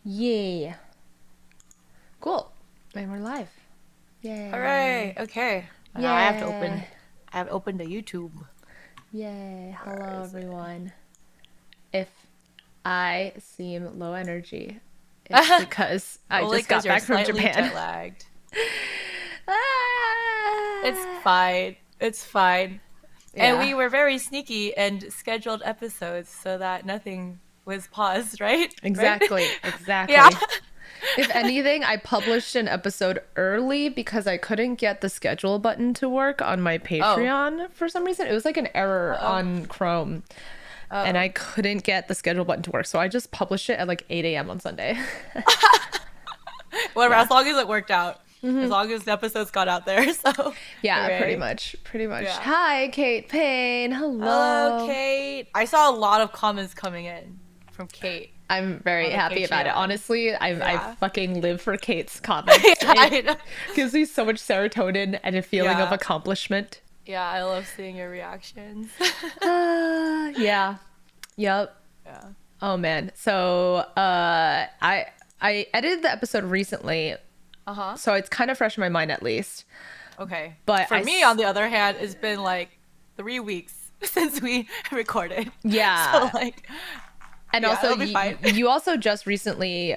Yeah. Cool. And we're live. Yay. All right. Okay. Now I have to open. I have opened the YouTube. Yay. Hello, everyone. If I seem low energy, it's because I just got back from Japan. Jet lagged. Ah! It's fine. It's fine. Yeah. And we were very sneaky and scheduled episodes so that nothing was paused, right? Exactly. Right? Exactly. Yeah. If anything, I published an episode early because I couldn't get the schedule button to work on my Patreon for some reason. It was like an error on Chrome. And I couldn't get the schedule button to work. So I just published it at like 8 a.m. on Sunday. Whatever, as long as it worked out. As long as the episodes got out there. So yeah, hooray. pretty much. Yeah. Hi, Kate Payne. Hello. Hello, Kate. I saw a lot of comments coming in from Kate. I'm very happy about it. Honestly, I fucking live for Kate's comments. It gives me so much serotonin and a feeling of accomplishment. Yeah, I love seeing your reactions. Yeah. Yep. Yeah. Oh man. So I edited the episode recently. So it's kind of fresh in my mind at least. Okay. But for me, on the other hand, it's been like 3 weeks since we recorded. Yeah. So like, and also you also just recently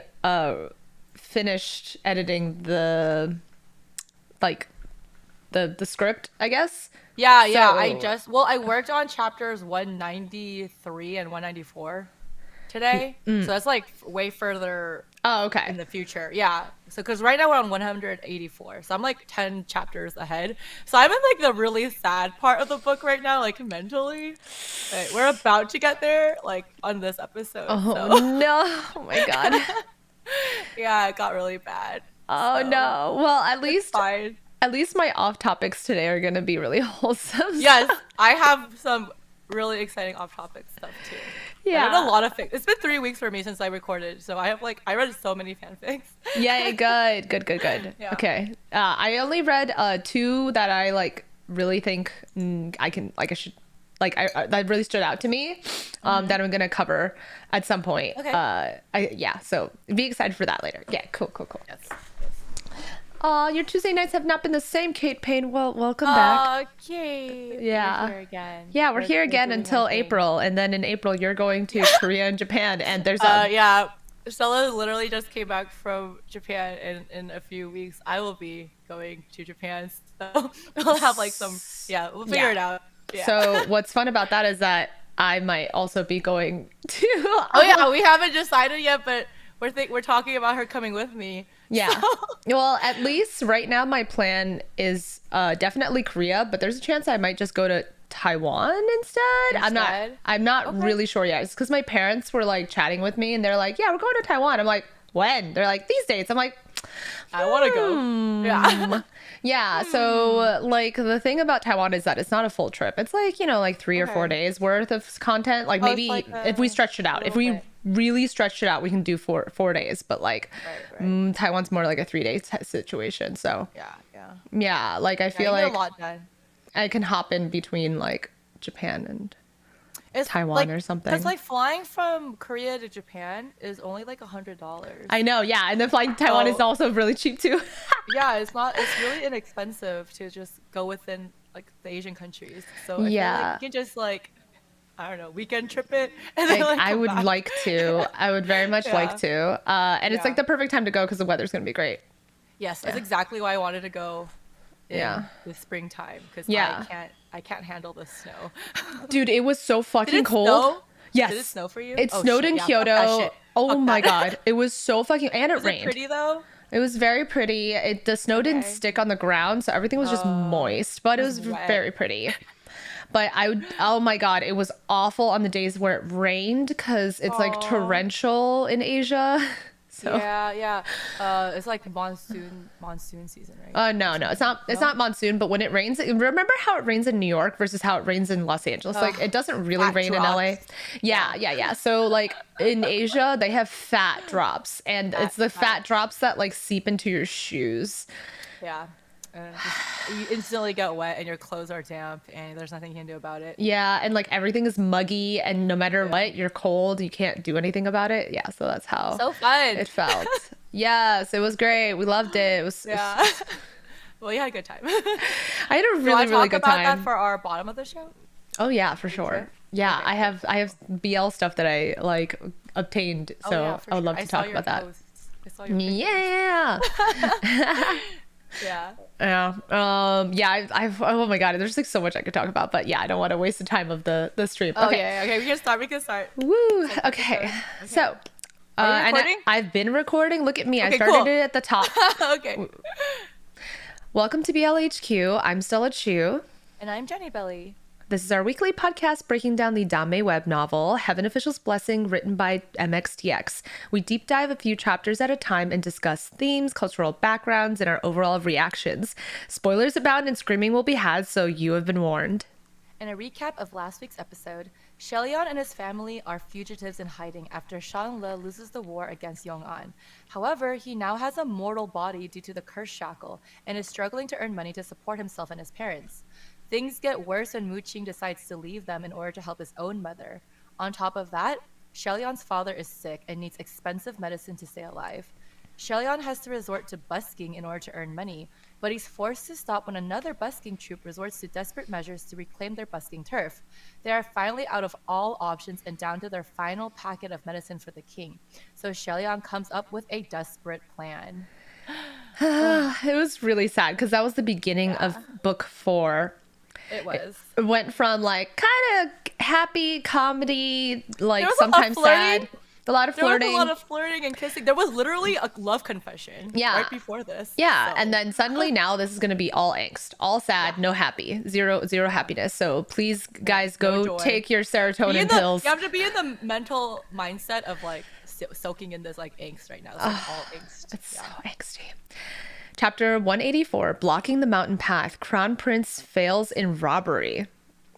finished editing the script, I guess. Yeah, so... I worked on chapters 193 and 194 today. So that's like way further in the future. Yeah. So because right now we're on 184. So I'm like 10 chapters ahead. So I'm in like the really sad part of the book right now, like mentally. But we're about to get there, like on this episode. Oh so. no. Oh my god. Yeah, it got really bad. Oh no. Well, at least fine. At least my off topics today are going to be really wholesome. Yes, I have some really exciting off topic stuff too. Yeah. I read a lot of fics. It's been 3 weeks for me since I recorded. So I read so many fanfics. Yeah, good. Yeah. Okay. I only read 2 that I like really think that really stood out to me that I'm going to cover at some point. Okay. So be excited for that later. Yeah, cool. Yes. Your Tuesday nights have not been the same, Kate Payne. Well, welcome back. Kate. Yeah. We're here again. Yeah, we're here again until April, and then in April you're going to Korea and Japan, and there's yeah. Stella literally just came back from Japan, and in a few weeks I will be going to Japan. So we'll have like we'll figure it out. Yeah. So what's fun about that is that I might also be going to. Oh yeah, we haven't decided yet, but we're talking about her coming with me. Yeah. So. Well, at least right now my plan is definitely Korea, but there's a chance I might just go to Taiwan instead. I'm not really sure yet. It's because my parents were like chatting with me and they're like, yeah, we're going to Taiwan. I'm like, when? They're like, these dates. I'm like, I want to go. Yeah. Yeah. So like the thing about Taiwan is that it's not a full trip. It's like, like 3 or 4 days worth of content. Like maybe like if we stretch it out, if we really stretched it out, we can do 4 days, but like Taiwan's more like a 3-day situation. So yeah, like I feel like a lot done. I can hop in between like Japan and Taiwan or something. Because like flying from Korea to Japan is only like $100. I know, yeah, and then flying to Taiwan is also really cheap too. Yeah, it's really inexpensive to just go within like the Asian countries. So I feel like you can just like, I don't know, weekend trip it. And then, I would like to. I would very much like to. And it's like the perfect time to go because the weather's going to be great. Yes, that's exactly why I wanted to go in the springtime because I can't handle the snow. Dude, it was so fucking cold. Snow? Yes. Did it snow for you? It snowed in Kyoto. Oh my god. It was so fucking... And it rained. Was it pretty though? It was very pretty. The snow didn't stick on the ground, so everything was just moist. But it was very pretty. But oh my god, it was awful on the days where it rained because it's like torrential in Asia. So yeah. It's like monsoon season, right? No, it's not monsoon. But when it rains, remember how it rains in New York versus how it rains in Los Angeles? Like it doesn't really rain in LA. Yeah. So like in Asia, they have fat drops, and it's the fat drops that like seep into your shoes. Yeah. And you instantly get wet and your clothes are damp and there's nothing you can do about it. Yeah, and like everything is muggy and no matter what, you're cold, you can't do anything about it. Yeah, so that's how so fun it felt. Yes, it was great. We loved it. It was well, you had a good time. I had a really good time. Talk about that for our bottom of the show? Oh yeah, for sure. Yeah, okay. I have BL stuff that I like obtained, so I would love to talk about that. I saw your yeah. Yeah. Yeah. I've oh my god, there's like so much I could talk about, but yeah, I don't want to waste the time of the stream. Okay. Okay. We can start. Woo. Okay. So, and I've been recording. Look at me. I started it at the top. Okay. Welcome to BLHQ. I'm Stella Chu. And I'm Jenny Belly. This is our weekly podcast breaking down the Dame web novel, Heaven Official's Blessing, written by MXTX. We deep dive a few chapters at a time and discuss themes, cultural backgrounds, and our overall reactions. Spoilers abound and screaming will be had, so you have been warned. In a recap of last week's episode, Xie Lian and his family are fugitives in hiding after Shan Le loses the war against Yong'an. However, he now has a mortal body due to the curse shackle and is struggling to earn money to support himself and his parents. Things get worse when Mu Qing decides to leave them in order to help his own mother. On top of that, Xie Lian's father is sick and needs expensive medicine to stay alive. Xie Lian has to resort to busking in order to earn money, but he's forced to stop when another busking troupe resorts to desperate measures to reclaim their busking turf. They are finally out of all options and down to their final packet of medicine for the king. So Xie Lian comes up with a desperate plan. It was really sad because that was the beginning of book 4. It was. It went from like kind of happy comedy, like sometimes sad. A lot of flirting. There was a lot of flirting and kissing. There was literally a love confession right before this. Yeah, so. And then suddenly now this is going to be all angst, all sad, no happy, zero happiness. So please, guys, go take your serotonin pills. You have to be in the mental mindset of like soaking in this like angst right now. It's like all angst. It's so angsty. Chapter 184, Blocking the Mountain Path, Crown Prince Fails in Robbery.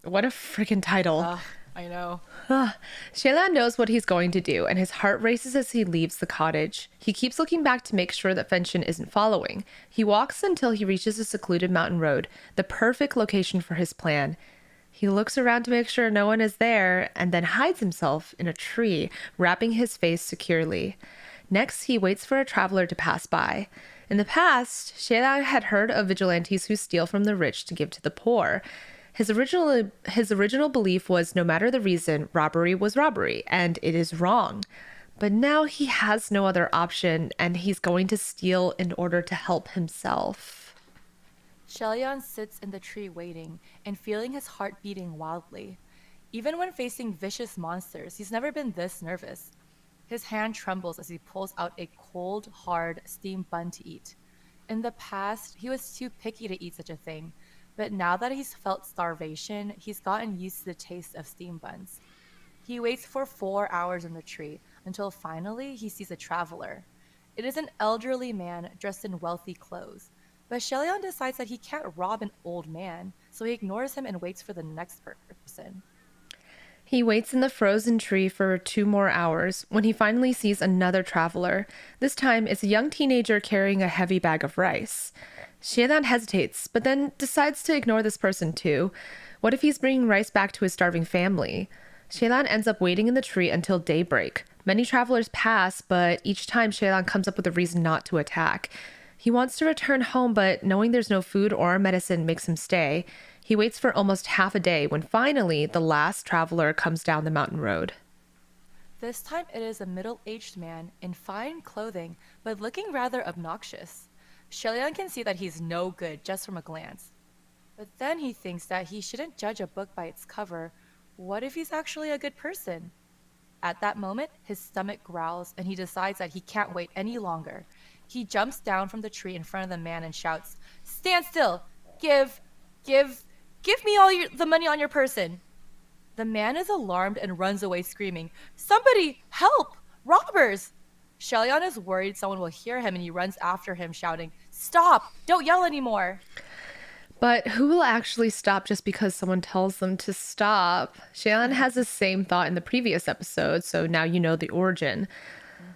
What a freaking title. I know. Xie Lian knows what he's going to do, and his heart races as he leaves the cottage. He keeps looking back to make sure that Feng Xin isn't following. He walks until he reaches a secluded mountain road, the perfect location for his plan. He looks around to make sure no one is there, and then hides himself in a tree, wrapping his face securely. Next, he waits for a traveler to pass by. In the past, Xie Lian had heard of vigilantes who steal from the rich to give to the poor. His original belief was no matter the reason, robbery was robbery, and it is wrong. But now he has no other option, and he's going to steal in order to help himself. Xie Lian sits in the tree waiting and feeling his heart beating wildly. Even when facing vicious monsters, he's never been this nervous. His hand trembles as he pulls out a cold, hard, steamed bun to eat. In the past, he was too picky to eat such a thing, but now that he's felt starvation, he's gotten used to the taste of steamed buns. He waits for 4 hours in the tree until finally he sees a traveler. It is an elderly man dressed in wealthy clothes, but Xie Lian decides that he can't rob an old man, so he ignores him and waits for the next person. He waits in the frozen tree for 2 more hours when he finally sees another traveler. This time, it's a young teenager carrying a heavy bag of rice. Xie Lian hesitates, but then decides to ignore this person too. What if he's bringing rice back to his starving family? Xie Lian ends up waiting in the tree until daybreak. Many travelers pass, but each time Xie Lian comes up with a reason not to attack. He wants to return home, but knowing there's no food or medicine makes him stay. He waits for almost half a day when finally the last traveler comes down the mountain road. This time it is a middle-aged man in fine clothing, but looking rather obnoxious. Xie Lian can see that he's no good just from a glance. But then he thinks that he shouldn't judge a book by its cover. What if he's actually a good person? At that moment, his stomach growls and he decides that he can't wait any longer. He jumps down from the tree in front of the man and shouts, "Stand still! Give me all the money on your person." The man is alarmed and runs away screaming, "Somebody, help! Robbers!" Xie Lian is worried someone will hear him and he runs after him shouting, "Stop! Don't yell anymore!" But who will actually stop just because someone tells them to stop? Xie Lian has the same thought in the previous episode, so now you know the origin.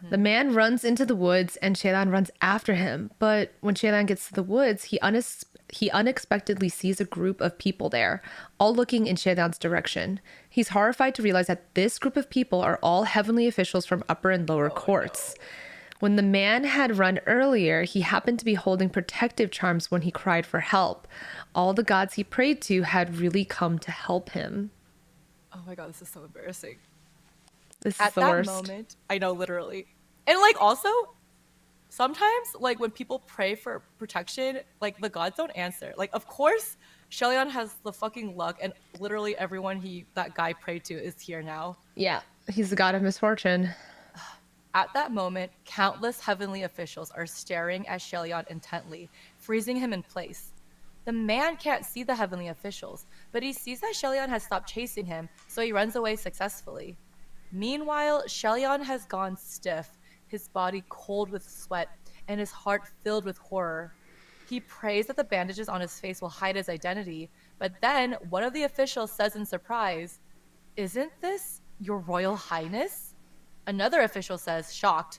The man runs into the woods and Xie Lian runs after him. But when Xie Lian gets to the woods, he unexpectedly sees a group of people there, all looking in Xie Lian's direction. He's horrified to realize that this group of people are all heavenly officials from upper and lower courts. No. When the man had run earlier, he happened to be holding protective charms when he cried for help. All the gods he prayed to had really come to help him. Oh my god, this is so embarrassing. This is the worst. At that moment, I know, literally. And like also, sometimes like when people pray for protection, like the gods don't answer. Like of course, Xie Lian has the fucking luck, and literally everyone that guy prayed to is here now. Yeah, he's the god of misfortune. At that moment, countless heavenly officials are staring at Xie Lian intently, freezing him in place. The man can't see the heavenly officials, but he sees that Xie Lian has stopped chasing him, so he runs away successfully. Meanwhile, Xie Lian has gone stiff, his body cold with sweat, and his heart filled with horror. He prays that the bandages on his face will hide his identity, but then one of the officials says in surprise, "Isn't this your Royal Highness?" Another official says, shocked,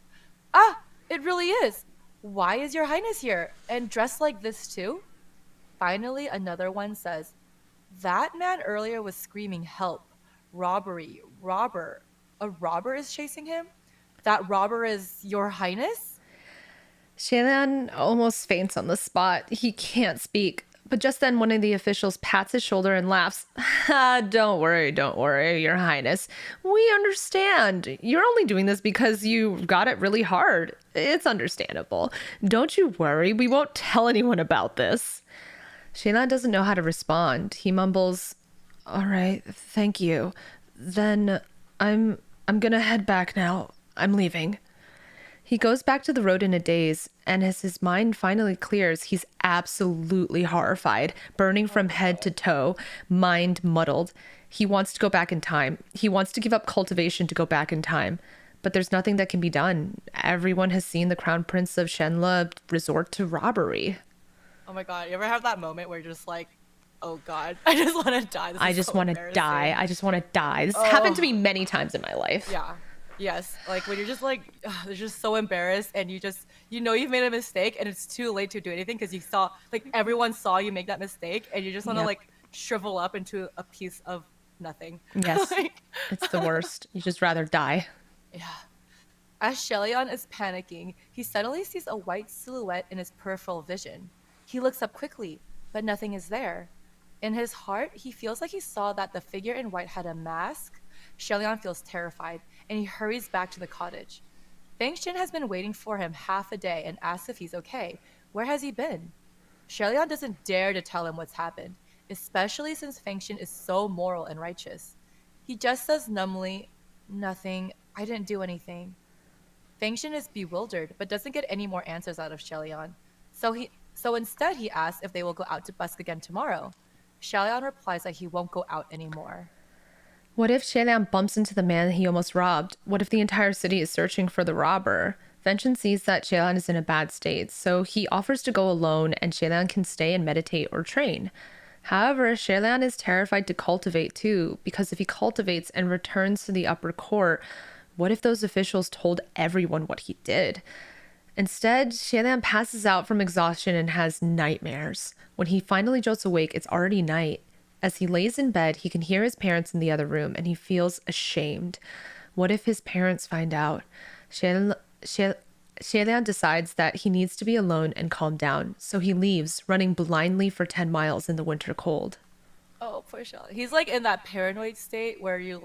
"Ah, it really is. Why is your highness here? And dressed like this too?" Finally, another one says, "That man earlier was screaming help, robbery, robber. A robber is chasing him? That robber is your highness?" Xie Lian almost faints on the spot. He can't speak. But just then, one of the officials pats his shoulder and laughs. Don't worry, your highness. We understand. You're only doing this because you got it really hard. It's understandable. Don't you worry. We won't tell anyone about this." Xie Lian doesn't know how to respond. He mumbles, "All right, thank you. Then I'm gonna head back now. I'm leaving." He goes back to the road in a daze, and as his mind finally clears, he's absolutely horrified, burning from head to toe, mind muddled. He wants to go back in time. He wants to give up cultivation to go back in time. But there's nothing that can be done. Everyone has seen the Crown Prince of Shenle resort to robbery. Oh my god, you ever have that moment where you're just like, oh god, I just want to die. I just want to die. I just want to die. This happened to me many times in my life. Yeah. Yes, like when you're just like, they're just so embarrassed, and you know you've made a mistake, and it's too late to do anything because you saw, like everyone saw you make that mistake, and you just want to like shrivel up into a piece of nothing. Yes, it's the worst. You just rather die. Yeah. As Xie Lian is panicking, he suddenly sees a white silhouette in his peripheral vision. He looks up quickly, but nothing is there. In his heart, he feels like he saw that the figure in white had a mask. Xie Lian feels terrified, and he hurries back to the cottage. Feng Xin has been waiting for him half a day and asks if he's okay. Where has he been? Xie Lian doesn't dare to tell him what's happened, especially since Feng Xin is so moral and righteous. He just says numbly, "Nothing. I didn't do anything." Feng Xin is bewildered, but doesn't get any more answers out of Xie Lian. So instead he asks if they will go out to busk again tomorrow. Xie Lian replies that he won't go out anymore. What if Xie Lian bumps into the man he almost robbed? What if the entire city is searching for the robber? Feng Xin sees that Xie Lian is in a bad state, so he offers to go alone and Xie Lian can stay and meditate or train. However, Xie Lian is terrified to cultivate too, because if he cultivates and returns to the upper court, what if those officials told everyone what he did? Instead, Xie Lian passes out from exhaustion and has nightmares. When he finally jolts awake, it's already night. As he lays in bed, he can hear his parents in the other room, and he feels ashamed. What if his parents find out? Xie Lian decides that he needs to be alone and calm down, so he leaves, running blindly for 10 miles in the winter cold. Oh, poor Xie Lian. He's like in that paranoid state where you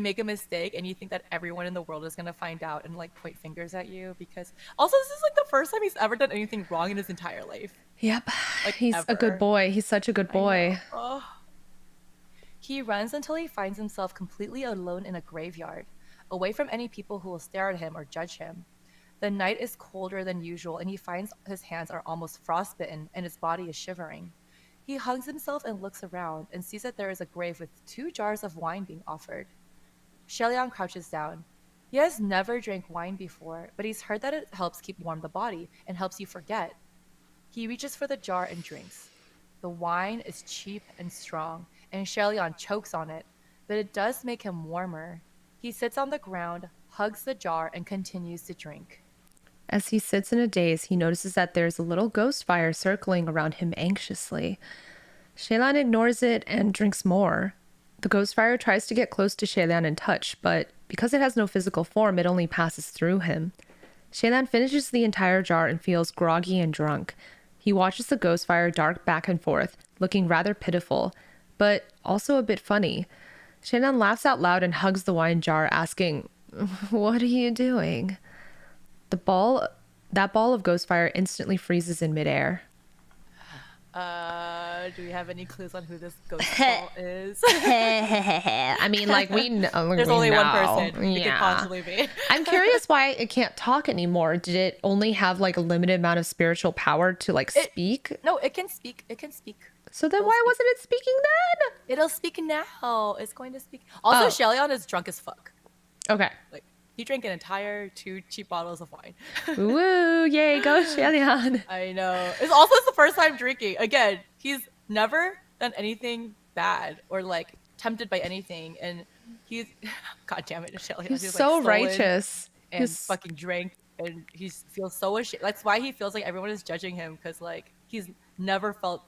make a mistake and you think that everyone in the world is going to find out and like point fingers at you, because also this is like the first time he's ever done anything wrong in his entire life. Yep. Like, he's a good boy. He's such a good boy. Oh. He runs until he finds himself completely alone in a graveyard, away from any people who will stare at him or judge him. The night is colder than usual, and he finds his hands are almost frostbitten and his body is shivering. He hugs himself and looks around and sees that there is a grave with 2 jars of wine being offered. Xie Lian crouches down. He has never drank wine before, but he's heard that it helps keep warm the body and helps you forget. He reaches for the jar and drinks. The wine is cheap and strong, and Xie Lian chokes on it, but it does make him warmer. He sits on the ground, hugs the jar, and continues to drink. As he sits in a daze, he notices that there's a little ghost fire circling around him anxiously. Xie Lian ignores it and drinks more. The ghost fire tries to get close to Xie Lian and touch, but because it has no physical form, it only passes through him. Xie Lian finishes the entire jar and feels groggy and drunk. He watches the ghost fire dart back and forth, looking rather pitiful, but also a bit funny. Xie Lian laughs out loud and hugs the wine jar, asking, "What are you doing?" That ball of ghost fire instantly freezes in midair. Do we have any clues on who this ghost ball is? I mean, like, we know. There's only one person. It could possibly be. I'm curious why it can't talk anymore. Did it only have like a limited amount of spiritual power to like speak? No, it can speak. It can speak. So then why wasn't it speaking then? It'll speak now. It's going to speak. Also, Xie Lian is drunk as fuck. Okay. Like, he drank an entire 2 cheap bottles of wine. Woo, yay, go Xie Lian. I know. It's also the first time drinking. Again, he's never done anything bad or like tempted by anything. And he's, god damn it, Xie Lian. He's so like, righteous. And he's fucking drank. And he feels so ashamed. That's why he feels like everyone is judging him. Because like, he's never felt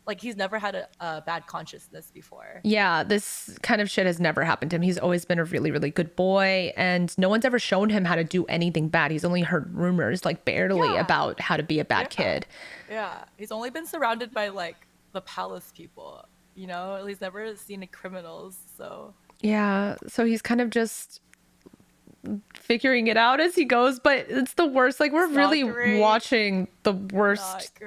like he's never had a bad consciousness before. Yeah, this kind of shit has never happened to him. He's always been a really, really good boy, and no one's ever shown him how to do anything bad. He's only heard rumors, like barely, about how to be a bad kid. Yeah, he's only been surrounded by like the palace people, you know? He's never seen any criminals, so. Yeah, so he's kind of just figuring it out as he goes, but it's the worst. Like, we're really watching the worst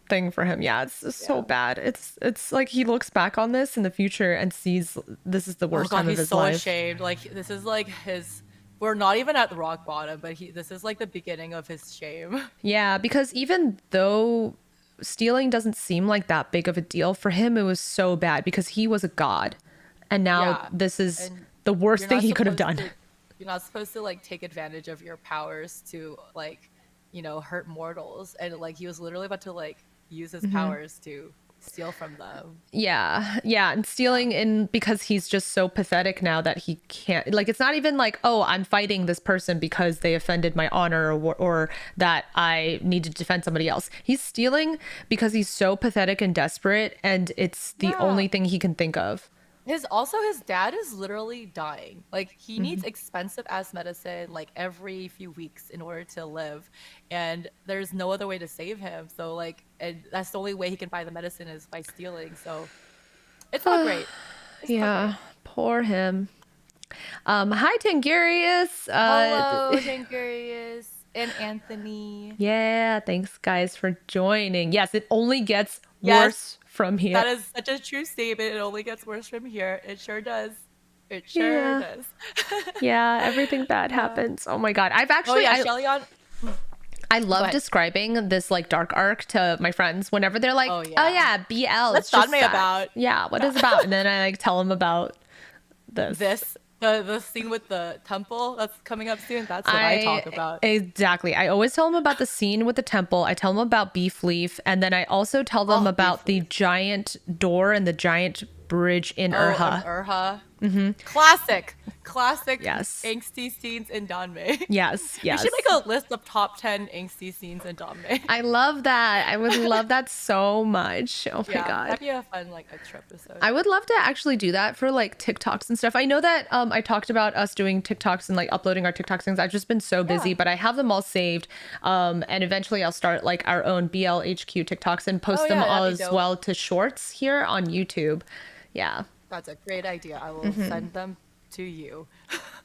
thing for him. Yeah, it's so bad. It's like he looks back on this in the future and sees this is the worst time of his life. He's so ashamed. Like, this is like his, we're not even at the rock bottom, but this is like the beginning of his shame. Yeah, because even though stealing doesn't seem like that big of a deal, for him it was so bad because he was a god, and now this is the worst thing he could have done. You're not supposed to like take advantage of your powers to like, you know, hurt mortals, and like he was literally about to like use his powers to steal from them. Yeah, and stealing in because he's just so pathetic now that he can't, like, it's not even like, oh, I'm fighting this person because they offended my honor or that I need to defend somebody else. He's stealing because he's so pathetic and desperate, and it's the only thing he can think of. His dad is literally dying. Like, he needs expensive ass medicine like every few weeks in order to live, and there's no other way to save him. So like, and that's the only way he can buy the medicine is by stealing. So it's not great. Poor him. Hi Tangarius. Hello Tangarius and Anthony. Yeah, thanks guys for joining. Yes, it only gets worse from here. That is such a true statement. It only gets worse from here. It sure does. It sure does. Yeah, everything bad happens. Oh my god. I've actually Xie Lian. I love describing this like dark arc to my friends whenever they're like, oh yeah, BL. What's Danmei about? Yeah, what is it about? And then I like tell them about this. The scene with the temple that's coming up soon. That's what I talk about. Exactly. I always tell them about the scene with the temple. I tell them about Beef Leaf. And then I also tell them about the giant door and the giant bridge in Urha. Urha. Classic angsty scenes in Danmei. Yes. We should make a list of top 10 angsty scenes in Danmei. I love that. I would love that so much. Oh my god. That'd be a fun like extra episode. I would love to actually do that for like TikToks and stuff. I know that I talked about us doing TikToks and like uploading our TikTok things. I've just been so busy, but I have them all saved. And eventually I'll start like our own BLHQ TikToks and post them all as well to shorts here on YouTube. Yeah. That's a great idea. I will send them to you.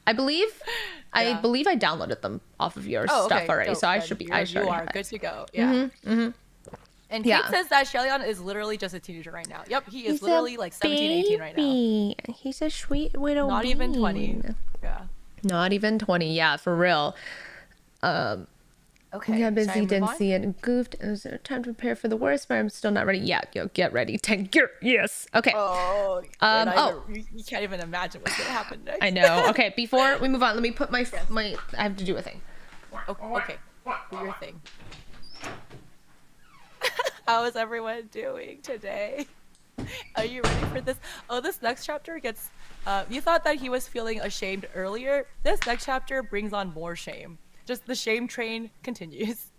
I believe I downloaded them off of your stuff already. So I should be you are good to go. Yeah. And Kate says that Xie Lian is literally just a teenager right now. Yep, he's literally like 17, 18 right now. He's a sweet little Not even 20. Yeah. Not even 20. Yeah, for real. Okay. Got busy, didn't see it, and goofed. It was time to prepare for the worst, but I'm still not ready. Yeah, get ready. Yes. Okay. You can't even imagine what's gonna happen next. I know. Okay, before we move on, let me put my I have to do a thing. Okay. Do your thing. How is everyone doing today? Are you ready for this? Oh, this next chapter gets You thought that he was feeling ashamed earlier. This next chapter brings on more shame. Just the shame train continues.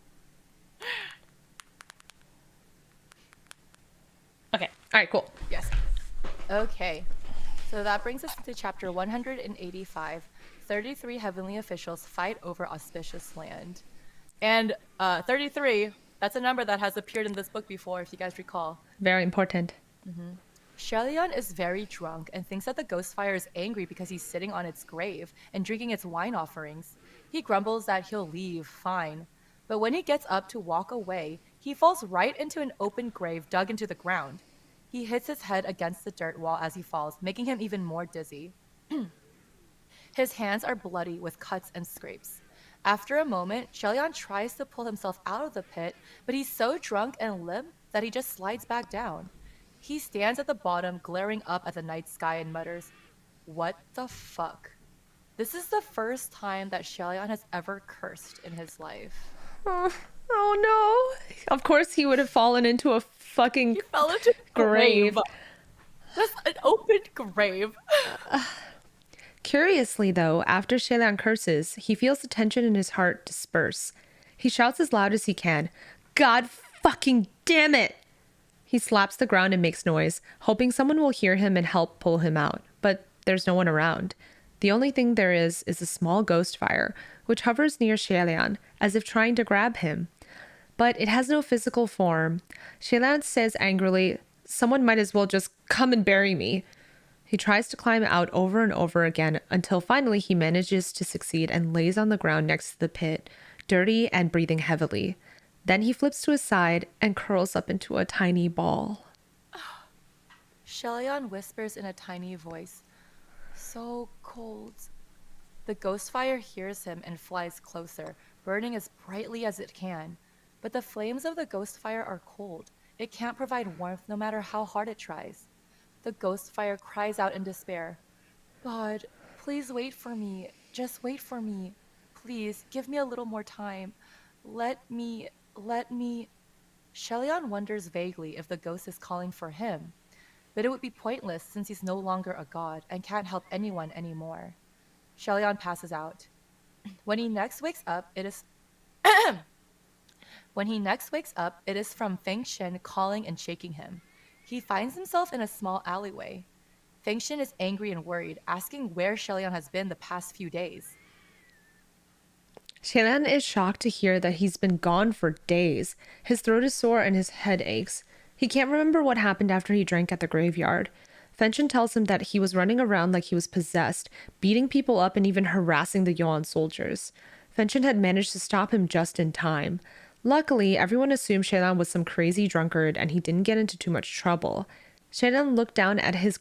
Okay. All right, cool. Yes. Okay. So that brings us to chapter 185. 33 heavenly officials fight over auspicious land. And 33, that's a number that has appeared in this book before, if you guys recall. Very important. Mm-hmm. Xie Lian is very drunk and thinks that the ghost fire is angry because he's sitting on its grave and drinking its wine offerings. He grumbles that he'll leave, fine. But when he gets up to walk away, he falls right into an open grave dug into the ground. He hits his head against the dirt wall as he falls, making him even more dizzy. His hands are bloody with cuts and scrapes. After a moment, Xie Lian tries to pull himself out of the pit, but he's so drunk and limp that he just slides back down. He stands at the bottom, glaring up at the night sky and mutters, "What the fuck?" This is the first time that Xie Lian has ever cursed in his life. Oh no. Of course he would have fallen into a fucking He fell into a grave. Just an open grave. Curiously, though, after Xie Lian curses, he feels the tension in his heart disperse. He shouts as loud as he can, "God fucking damn it!" He slaps the ground and makes noise, hoping someone will hear him and help pull him out. But there's no one around. The only thing there is a small ghost fire, which hovers near Xie Lian, as if trying to grab him. But it has no physical form. Xie Lian says angrily, "Someone might as well just come and bury me." He tries to climb out over and over again until finally he manages to succeed and lays on the ground next to the pit, dirty and breathing heavily. Then he flips to his side and curls up into a tiny ball. Xie Lian whispers in a tiny voice, "So cold." The ghost fire hears him and flies closer, burning as brightly as it can. But the flames of the ghost fire are cold. It can't provide warmth no matter how hard it tries. The ghost fire cries out in despair, "God, please wait for me. Just wait for me. Please, give me a little more time. Let me... Xie Lian wonders vaguely if the ghost is calling for him. But it would be pointless since he's no longer a god and can't help anyone anymore. Xie Lian passes out. When he next wakes up, it is... When he next wakes up, it is from Feng Xin calling and shaking him. He finds himself in a small alleyway. Feng Xin is angry and worried, asking where Xie Lian has been the past few days. Xie Lian is shocked to hear that he's been gone for days. His throat is sore and his head aches. He can't remember what happened after he drank at the graveyard. Feng Xin tells him that he was running around like he was possessed, beating people up and even harassing the Yuan soldiers. Feng Xin had managed to stop him just in time. Luckily, everyone assumed Xie Lian was some crazy drunkard and he didn't get into too much trouble. Xie Lian looks down at his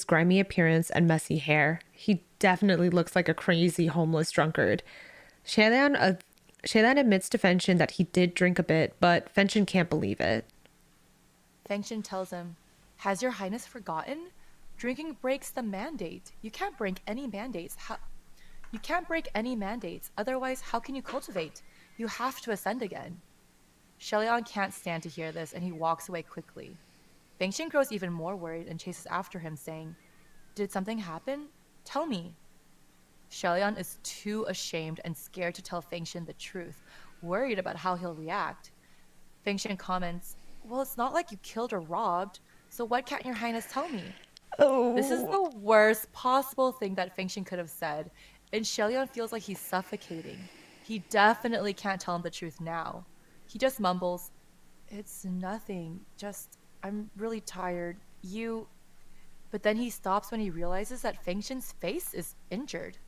grimy appearance and messy hair. He definitely looks like a crazy homeless drunkard. Xie Lian admits to Feng Xin that he did drink a bit, but Feng Xin can't believe it. Feng Xin tells him, "Has your highness forgotten? Drinking breaks the mandate. You can't break any mandates. Otherwise, how can you cultivate? You have to ascend again." Xie Lian can't stand to hear this, and he walks away quickly. Feng Xin grows even more worried and chases after him, saying, "Did something happen? Tell me." Xie Lian is too ashamed and scared to tell Feng Xin the truth, worried about how he'll react. Feng Xin comments, "Well, it's not like you killed or robbed, so what can't your highness tell me?" Oh. This is the worst possible thing that Feng Xin could have said, and Xie Lian feels like he's suffocating. He definitely can't tell him the truth now. He just mumbles, "It's nothing, just I'm really tired. You..." But then he stops when he realizes that Feng Xin's face is injured.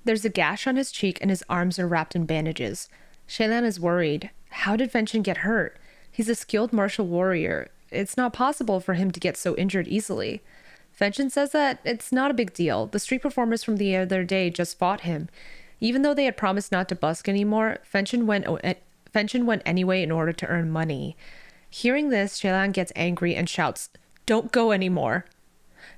There's a gash on his cheek and his arms are wrapped in bandages. Xie Lian is worried. How did Feng Xin get hurt? He's a skilled martial warrior. It's not possible for him to get so injured easily. Feng Xin says that it's not a big deal. The street performers from the other day just fought him. Even though they had promised not to busk anymore, Feng Xin went anyway in order to earn money. Hearing this, Xie Lian gets angry and shouts, "Don't go anymore."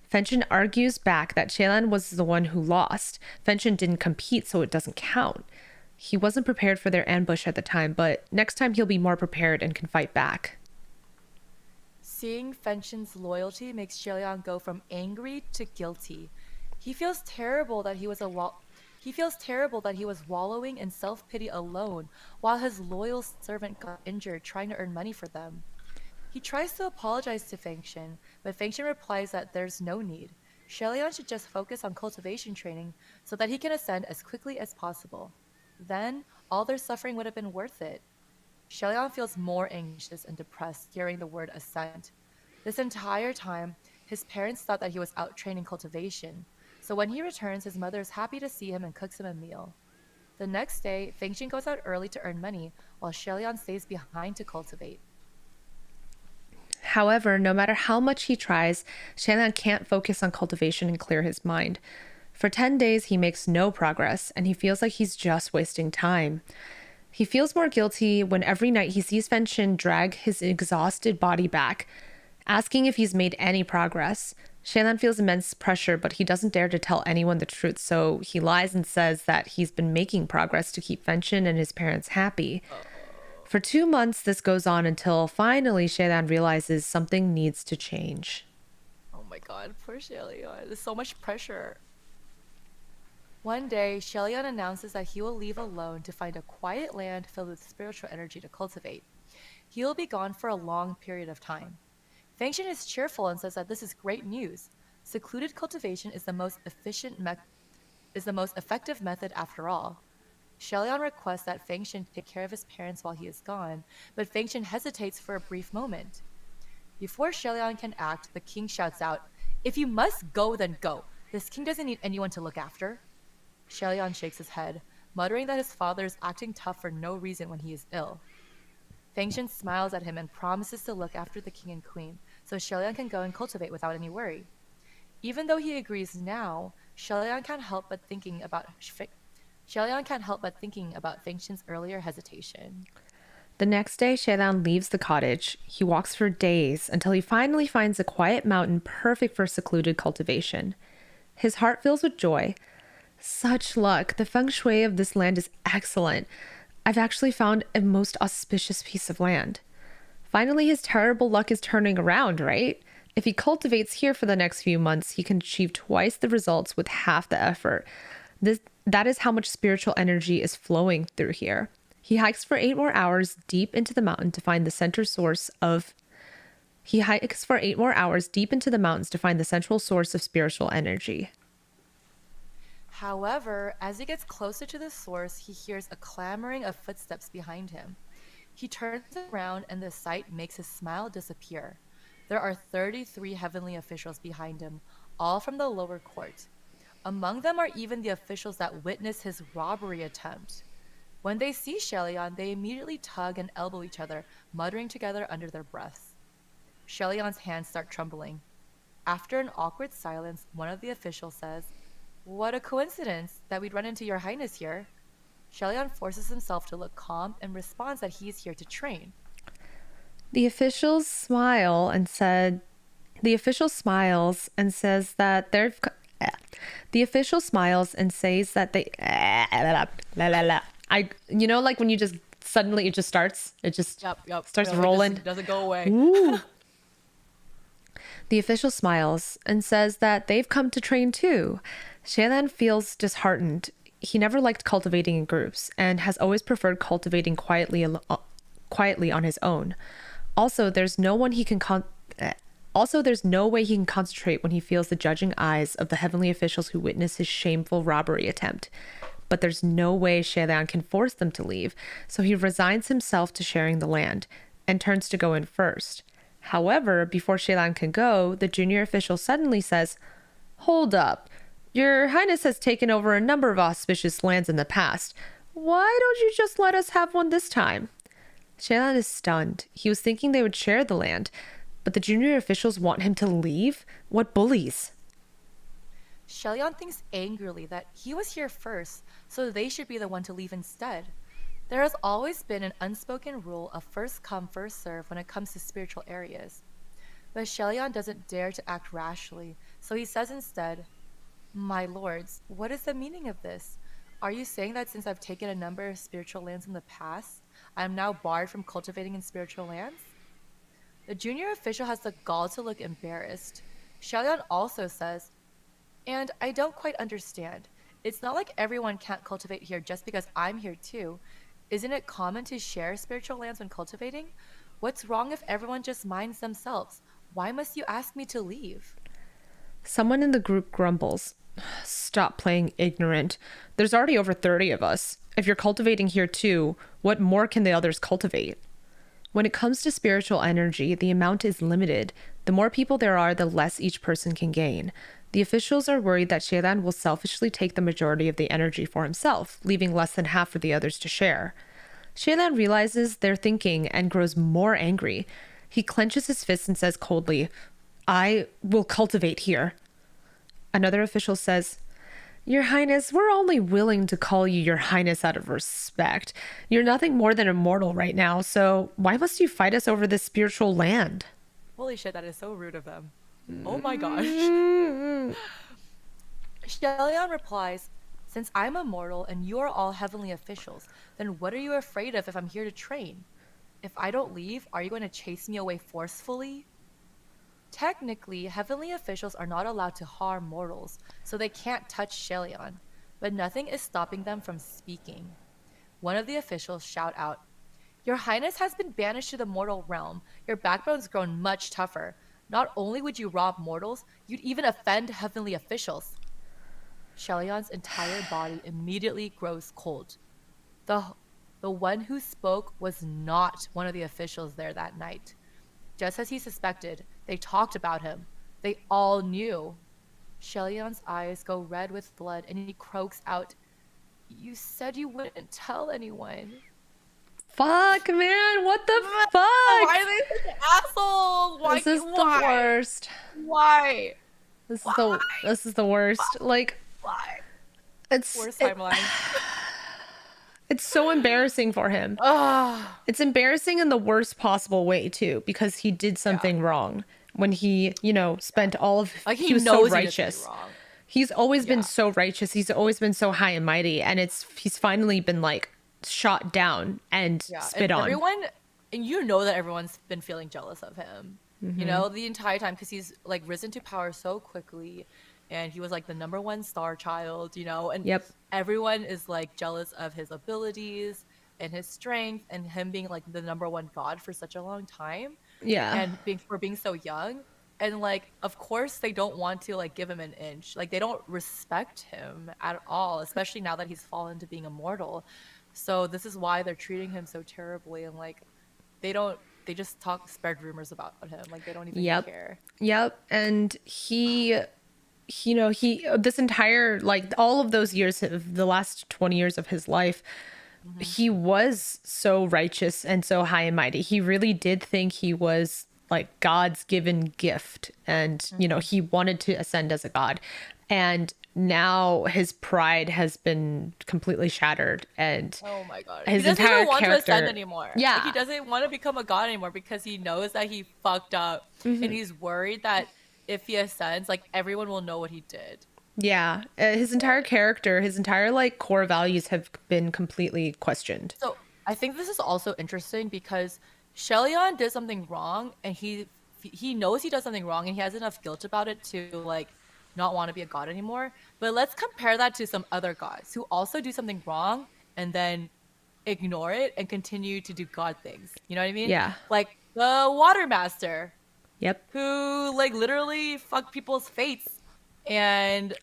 Feng Xin argues back that Xie Lian was the one who lost. Feng Xin didn't compete, so it doesn't count. He wasn't prepared for their ambush at the time, but next time he'll be more prepared and can fight back. Seeing Feng Xin's loyalty makes Xie Lian go from angry to guilty. He feels terrible that he was wallowing in self-pity alone while his loyal servant got injured trying to earn money for them. He tries to apologize to Feng Xin, but Feng Xin replies that there's no need. Xie Lian should just focus on cultivation training so that he can ascend as quickly as possible. Then, all their suffering would have been worth it. Xie Lian feels more anxious and depressed hearing the word ascent. This entire time, his parents thought that he was out training cultivation, so when he returns, his mother is happy to see him and cooks him a meal. The next day, Feng Xin goes out early to earn money, while Xie Lian stays behind to cultivate. However, no matter how much he tries, Xie Lian can't focus on cultivation and clear his mind. For 10 days, he makes no progress, and he feels like he's just wasting time. He feels more guilty when every night he sees Feng Xin drag his exhausted body back, asking if he's made any progress. Xie Lian feels immense pressure, but he doesn't dare to tell anyone the truth, so he lies and says that he's been making progress to keep Feng Xin and his parents happy. For 2 months, this goes on until finally Xie Lian realizes something needs to change. Oh my god, poor Xie Lian. There's so much pressure. One day, Xie Lian announces that he will leave alone to find a quiet land filled with spiritual energy to cultivate. He will be gone for a long period of time. Feng Xin is cheerful and says that this is great news. Secluded cultivation is the most effective method after all. Xie Lian requests that Feng Xin take care of his parents while he is gone, but Feng Xin hesitates for a brief moment. Before Xie Lian can act, the king shouts out, "If you must go, then go. This king doesn't need anyone to look after." Xie Lian shakes his head, muttering that his father is acting tough for no reason when he is ill. Feng Xin smiles at him and promises to look after the king and queen, so Xie Lian can go and cultivate without any worry. Even though he agrees now, Xie Lian can't help but thinking about Feng Xin's earlier hesitation. The next day, Xie Lian leaves the cottage. He walks for days until he finally finds a quiet mountain perfect for secluded cultivation. His heart fills with joy. Such luck. The feng shui of this land is excellent. I've actually found a most auspicious piece of land. Finally, his terrible luck is turning around, right? If he cultivates here for the next few months, he can achieve twice the results with half the effort. That is how much spiritual energy is flowing through here. He hikes for 8 more hours deep into the mountain to find the central source of spiritual energy. However, as he gets closer to the source, he hears a clamoring of footsteps behind him. He turns around and the sight makes his smile disappear. There are 33 heavenly officials behind him, all from the lower court. Among them are even the officials that witness his robbery attempt. When they see Xie Lian, they immediately tug and elbow each other, muttering together under their breaths. Xie Lian's hands start trembling. After an awkward silence, one of the officials says, "What a coincidence that we'd run into your highness here." Xie Lian forces himself to look calm and responds that he is here to train. The official smiles and says that like when you just suddenly it just starts rolling. It doesn't go away. Ooh. The official smiles and says that they've come to train too. Xie Lian feels disheartened. He never liked cultivating in groups and has always preferred cultivating quietly on his own. Also, there's no way he can concentrate when he feels the judging eyes of the heavenly officials who witness his shameful robbery attempt. But there's no way Xie Lian can force them to leave, so he resigns himself to sharing the land and turns to go in first. However, before Xie Lian can go, the junior official suddenly says, "Hold up. Your Highness has taken over a number of auspicious lands in the past. Why don't you just let us have one this time?" Xie Lian is stunned. He was thinking they would share the land, but the junior officials want him to leave? What bullies! Xie Lian thinks angrily that he was here first, so they should be the one to leave instead. There has always been an unspoken rule of first come, first serve when it comes to spiritual areas. But Xie Lian doesn't dare to act rashly, so he says instead, "My lords, what is the meaning of this? Are you saying that since I've taken a number of spiritual lands in the past, I am now barred from cultivating in spiritual lands?" The junior official has the gall to look embarrassed. Xie Lian also says, and I don't quite understand. It's not like everyone can't cultivate here just because I'm here too. Isn't it common to share spiritual lands when cultivating? What's wrong if everyone just minds themselves? Why must you ask me to leave? Someone in the group grumbles. Stop playing ignorant. There's already over 30 of us. If you're cultivating here too, what more can the others cultivate? When it comes to spiritual energy, the amount is limited. The more people there are, the less each person can gain. The officials are worried that Xie Lian will selfishly take the majority of the energy for himself, leaving less than half for the others to share. Xie Lian realizes their thinking and grows more angry. He clenches his fists and says coldly, I will cultivate here. Another official says, Your Highness, we're only willing to call you Your Highness out of respect. You're nothing more than a mortal right now, so why must you fight us over this spiritual land? Holy shit, that is so rude of them. Oh my gosh. Xie Lian replies, Since I'm a mortal and you are all heavenly officials, then what are you afraid of if I'm here to train? If I don't leave, are you going to chase me away forcefully? Technically, heavenly officials are not allowed to harm mortals, so they can't touch Xie Lian, but nothing is stopping them from speaking. One of the officials shout out, Your Highness has been banished to the mortal realm. Your backbone's grown much tougher. Not only would you rob mortals, you'd even offend heavenly officials. Xie Lian's entire body immediately grows cold. The one who spoke was not one of the officials there that night. Just as he suspected, they talked about him. They all knew. Xie Lian's eyes go red with blood and he croaks out, You said you wouldn't tell anyone. Fuck, man, what the fuck? Why are they such assholes? Why? This is the worst. Why? This is the worst. Like, why? It's worst timeline. It's so embarrassing for him. It's embarrassing in the worst possible way too, because he did something wrong when he, spent all of like he was so righteous. He's always been so righteous. He's always been so high and mighty, and he's finally been like shot down and spit on. And that everyone's been feeling jealous of him, the entire time, because he's like risen to power so quickly. And he was like the #1 star child, and everyone is like jealous of his abilities and his strength and him being like the #1 god for such a long time. Yeah. And being so young. And like, of course they don't want to like give him an inch. Like they don't respect him at all, especially now that he's fallen to being immortal. So this is why they're treating him so terribly. And like, they just spread rumors about him. Like they don't even care. Yep. And he this entire, like all of those years of the last 20 years of his life, he was so righteous and so high and mighty. He really did think he was like God's given gift, and he wanted to ascend as a god. And now his pride has been completely shattered, and oh my god, his he doesn't entire even want character to ascend anymore. Like, he doesn't want to become a god anymore because he knows that he fucked up, and he's worried that if he ascends, like everyone will know what he did. Yeah, his entire character, his entire like core values have been completely questioned. So I think this is also interesting because Xie Lian did something wrong, and he knows he does something wrong, and he has enough guilt about it to like not want to be a god anymore. But let's compare that to some other gods who also do something wrong and then ignore it and continue to do god things. You know what I mean? Yeah. Like the Water Master. Yep. Who like literally fucked people's fates and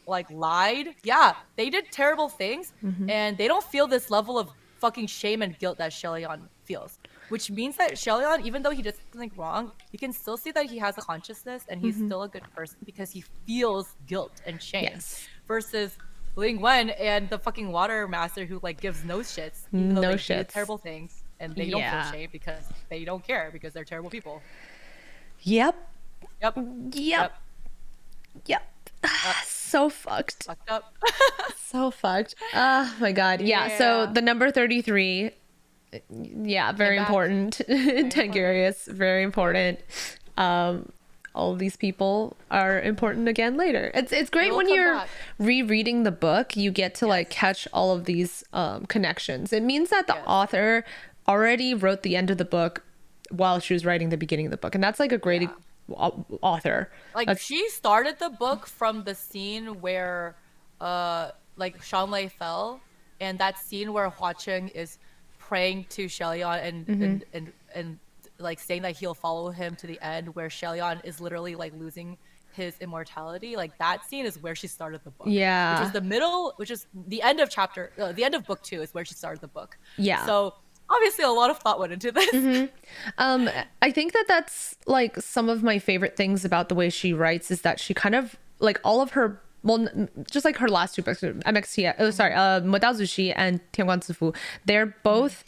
like lied. Yeah, they did terrible things, and they don't feel this level of fucking shame and guilt that Xie Lian feels. Which means that Xie Lian, even though he did something wrong, you can still see that he has a consciousness and he's still a good person because he feels guilt and shame. Yes. Versus Ling Wen and the fucking Water Master who like gives no shits, even though they did terrible things, and they don't feel shame because they don't care because they're terrible people. Yep. So fucked. Fucked up. So fucked. Oh my god. Yeah. So the number 33. Yeah, very important. Tangarius, very important. All of these people are important again later. It's great when you're rereading the book, you get to like catch all of these connections. It means that the author already wrote the end of the book while she was writing the beginning of the book, and that's like a great author. Like she started the book from the scene where like Shanlei fell, and that scene where Hua Cheng is praying to Xie Lian and like saying that he'll follow him to the end, where Xie Lian is literally like losing his immortality. Like that scene is where she started the book. Yeah. Which is the end of the end of book 2 is where she started the book. Yeah. So obviously a lot of thought went into this. I think that's like some of my favorite things about the way she writes is that she kind of like all of her, well, just like her last 2 books, MXT, Modao Zushi and Tianguan Zifu, they're both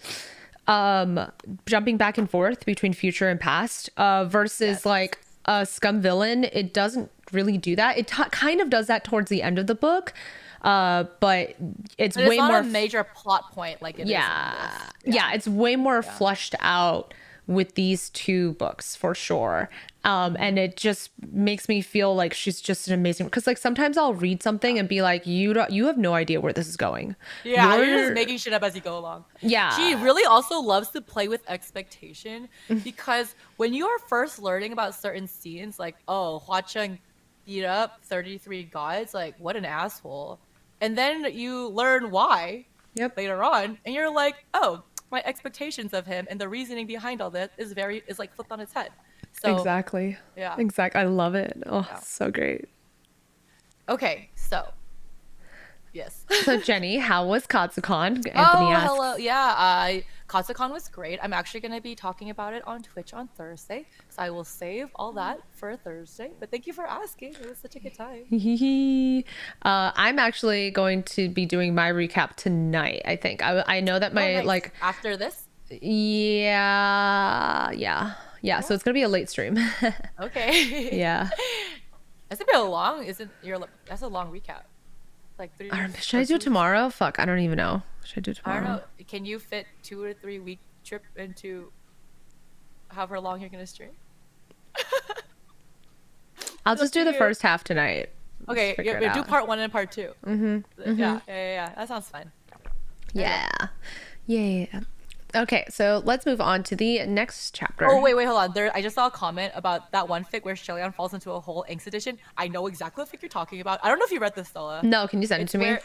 jumping back and forth between future and past versus like a Scum Villain. It doesn't really do that. It kind of does that towards the end of the book, but it's way not more a major plot point like it is in this. Yeah, it's way more fleshed out with these 2 books for sure. And it just makes me feel like she's just an amazing, because like sometimes I'll read something and be like, you have no idea where this is going. You're just making shit up as you go along. She really also loves to play with expectation, because when you are first learning about certain scenes, like, oh, Hua Cheng beat up 33 gods, like what an asshole, and then you learn why later on, and you're like, oh, my expectations of him and the reasoning behind all that is like flipped on its head. So, exactly. I love it. Oh, so great. Okay, so yes. So Jenny, how was Katsucon? Anthony asks. Hello. Yeah, Katsucon was great. I'm actually going to be talking about it on Twitch on Thursday, so I will save all that for Thursday. But thank you for asking. It was such a good time. I'm actually going to be doing my recap tonight. I think I know that my like after this. Yeah. So it's gonna be a late stream. Okay. Yeah. That's a bit long. That's a long recap. Like 3. Should I do it tomorrow? Fuck, I don't even know. Should I do it tomorrow? I don't know. Can you fit 2 or 3 week trip into however long you're gonna stream? I'll just do the first half tonight. Okay, do part 1 and part 2. Yeah. That sounds fun. Yeah. Okay, so let's move on to the next chapter. Oh, wait, hold on. I just saw a comment about that one fic where Xie Lian falls into a hole, Inks edition. I know exactly what fic you're talking about. I don't know if you read this, Stella. No, can you send it to me?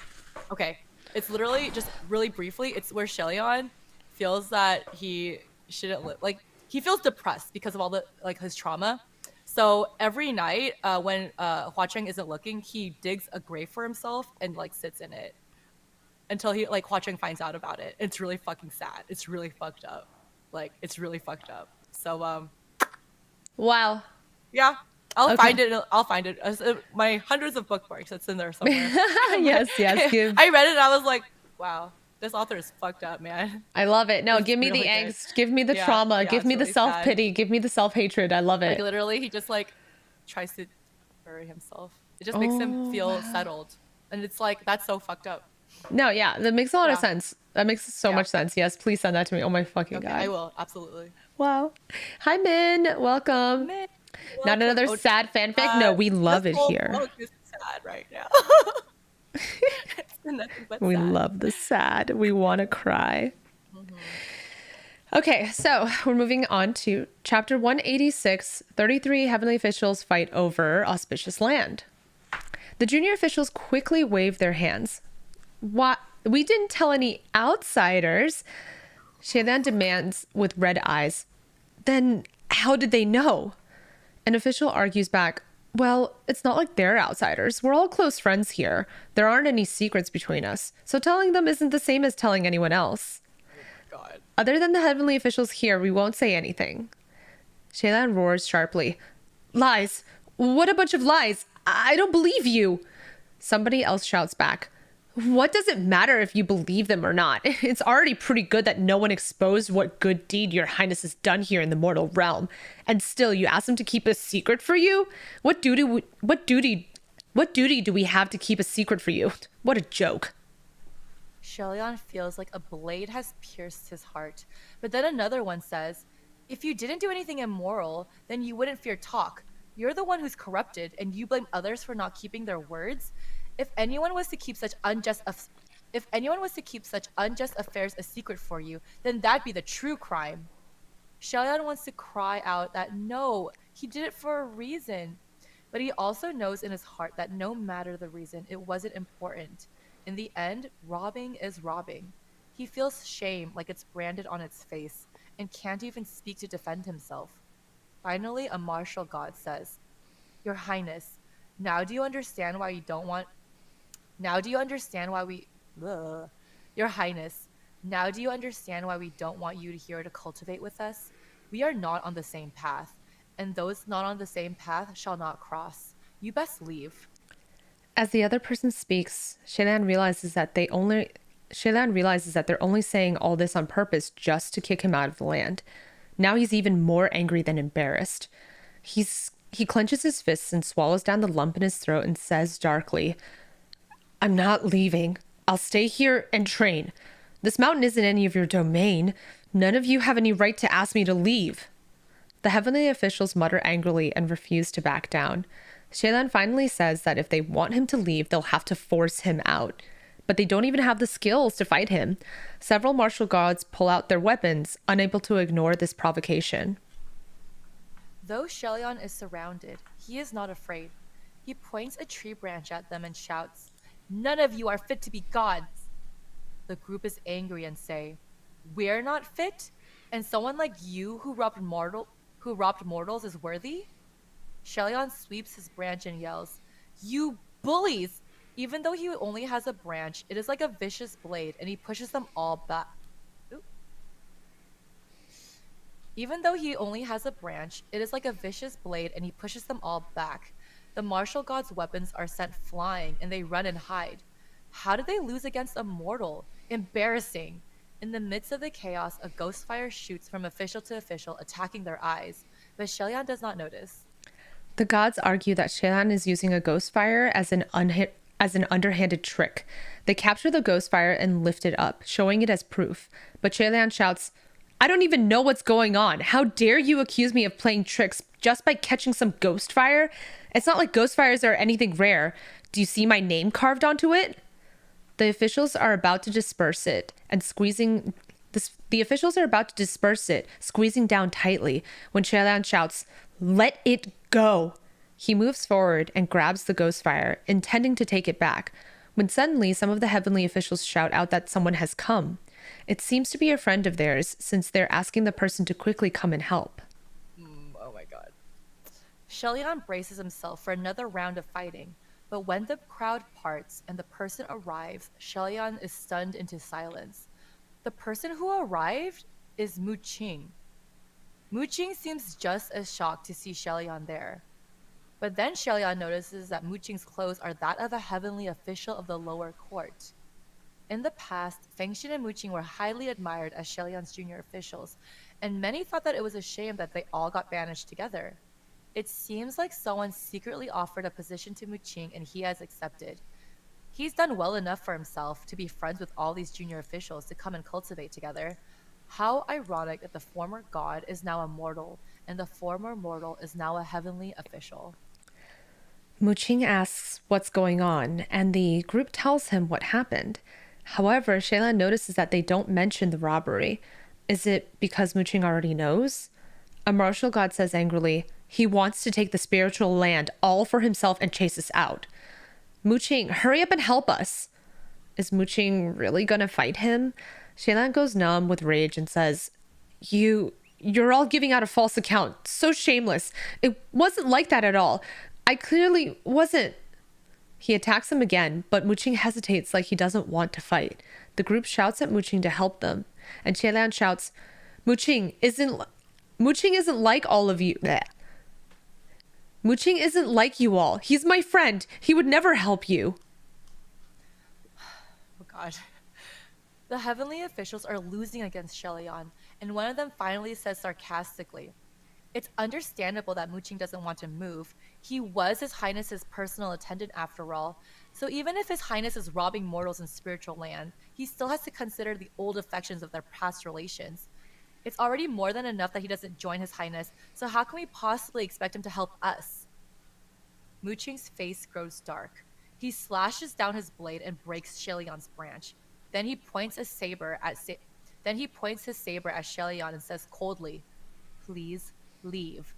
Okay. It's literally, just really briefly, it's where Xie Lian feels that he shouldn't live. Like, he feels depressed because of all the, like, his trauma. So every night when Hua Cheng isn't looking, he digs a grave for himself and, like, sits in it. Until he, like, Hua Cheng finds out about it. It's really fucking sad. It's really fucked up. Like, it's really fucked up. So, wow. Yeah. I'll find it. My hundreds of bookmarks, it's in there somewhere. yes. I read it and I was like, wow, this author is fucked up, man. I love it. No, give me really the angst. Give me the trauma. Give me the self-pity. Give me the self-hatred. I love it. Like, literally, he just, like, tries to bury himself. It just makes him feel settled. And it's like, that's so fucked up. No, yeah, that makes a lot of sense. That makes so much sense. Yes, please send that to me. Oh my fucking god. I will, absolutely. Wow. Hi, Min. Welcome. Not another sad fanfic? No, we love it here. Book is sad right now. We sad. Love the sad. We want to cry. Okay, so we're moving on to chapter 186. 33 heavenly officials fight over auspicious land. The junior officials quickly wave their hands. What? We didn't tell any outsiders. Xie Lian demands with red eyes. Then how did they know? An official argues back. Well, it's not like they're outsiders. We're all close friends here. There aren't any secrets between us. So telling them isn't the same as telling anyone else. Oh, God. Other than the heavenly officials here, we won't say anything. Xie Lian roars sharply. Lies. What a bunch of lies. I don't believe you. Somebody else shouts back. What does it matter if you believe them or not? It's already pretty good that no one exposed what good deed your highness has done here in the mortal realm. And still, you ask them to keep a secret for you? What duty do we have to keep a secret for you? What a joke. Xie Lian feels like a blade has pierced his heart. But then another one says, if you didn't do anything immoral, then you wouldn't fear talk. You're the one who's corrupted, and you blame others for not keeping their words? If anyone was to keep such unjust affairs a secret for you, then that'd be the true crime. Xie Lian wants to cry out that no, he did it for a reason. But he also knows in his heart that no matter the reason, it wasn't important. In the end, robbing is robbing. He feels shame like it's branded on its face and can't even speak to defend himself. Finally, a martial god says, Your Highness, now do you understand why you don't want. Now do you understand why we. Ugh. Your Highness, now do you understand why we don't want you here to cultivate with us? We are not on the same path, and those not on the same path shall not cross. You best leave. As the other person speaks, Xie Lian realizes that they're only saying all this on purpose just to kick him out of the land. Now he's even more angry than embarrassed. He clenches his fists and swallows down the lump in his throat and says darkly, I'm not leaving. I'll stay here and train. This mountain isn't any of your domain. None of you have any right to ask me to leave. The heavenly officials mutter angrily and refuse to back down. Xie Lian finally says that if they want him to leave, they'll have to force him out. But they don't even have the skills to fight him. Several martial gods pull out their weapons, unable to ignore this provocation. Though Xie Lian is surrounded, he is not afraid. He points a tree branch at them and shouts, None of you are fit to be gods. The group is angry and say, We're not fit? And someone like you who robbed mortals is worthy? Xie Lian sweeps his branch and yells, You bullies! Even though he only has a branch, it is like a vicious blade, and he pushes them all back. Even though he only has a branch, it is like a vicious blade, and he pushes them all back. The martial god's weapons are sent flying, and they run and hide. How did they lose against a mortal? Embarrassing. In the midst of the chaos, a ghost fire shoots from official to official, attacking their eyes, but Xie Lian does not notice. The gods argue that Xie Lian is using a ghost fire as an underhanded trick. They capture the ghost fire and lift it up, showing it as proof. But Xie Lian shouts, I don't even know what's going on. How dare you accuse me of playing tricks just by catching some ghost fire? It's not like ghost fires are anything rare. Do you see my name carved onto it? The officials are about to disperse it and squeezing down tightly when Xie Lian shouts, Let it go. He moves forward and grabs the ghost fire, intending to take it back, when suddenly some of the heavenly officials shout out that someone has come. It seems to be a friend of theirs, since they're asking the person to quickly come and help. Oh my god. Xie Lian braces himself for another round of fighting, but when the crowd parts and the person arrives, Xie Lian is stunned into silence. The person who arrived is Mu Qing. Mu Qing seems just as shocked to see Xie Lian there. But then Xie Lian notices that Mu Qing's clothes are that of a heavenly official of the lower court. In the past, Feng Xin and Mu Qing were highly admired as Xie Lian's junior officials, and many thought that it was a shame that they all got banished together. It seems like someone secretly offered a position to Mu Qing and he has accepted. He's done well enough for himself to be friends with all these junior officials to come and cultivate together. How ironic that the former god is now a mortal, and the former mortal is now a heavenly official. Mu Qing asks what's going on, and the group tells him what happened. However, Xie Lian notices that they don't mention the robbery. Is it because Mu Qing already knows? A martial god says angrily, He wants to take the spiritual land all for himself and chase us out. Mu Qing, hurry up and help us. Is Mu Qing really gonna fight him? Xie Lian goes numb with rage and says, You're all giving out a false account. So shameless. It wasn't like that at all. I clearly wasn't. He attacks him again, but Mu Qing hesitates like he doesn't want to fight. The group shouts at Mu Qing to help them, and Xie Lian shouts, Mu Qing isn't like all of you. Bleh. Mu Qing isn't like you all. He's my friend. He would never help you. Oh god. The heavenly officials are losing against Xie Lian, and one of them finally says sarcastically, It's understandable that Mu Qing doesn't want to move. He was His Highness's personal attendant after all, so even if His Highness is robbing mortals in spiritual land, he still has to consider the old affections of their past relations. It's already more than enough that he doesn't join His Highness, so how can we possibly expect him to help us? Mu Qing's face grows dark. He slashes down his blade and breaks Xie Lian's branch. Then he points his saber at Xie Lian and says coldly, please leave.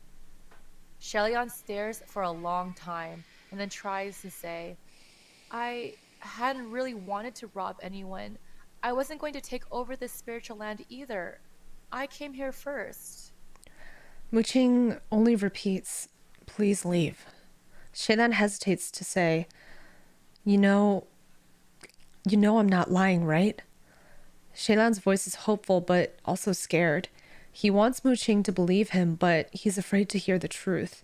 Xie Lian stares for a long time and then tries to say, I hadn't really wanted to rob anyone. I wasn't going to take over this spiritual land either. I came here first. Mu Qing only repeats, please leave. Xie Lian hesitates to say, you know I'm not lying, right? Xie Lian's voice is hopeful but also scared. He wants Mu Qing to believe him, but he's afraid to hear the truth.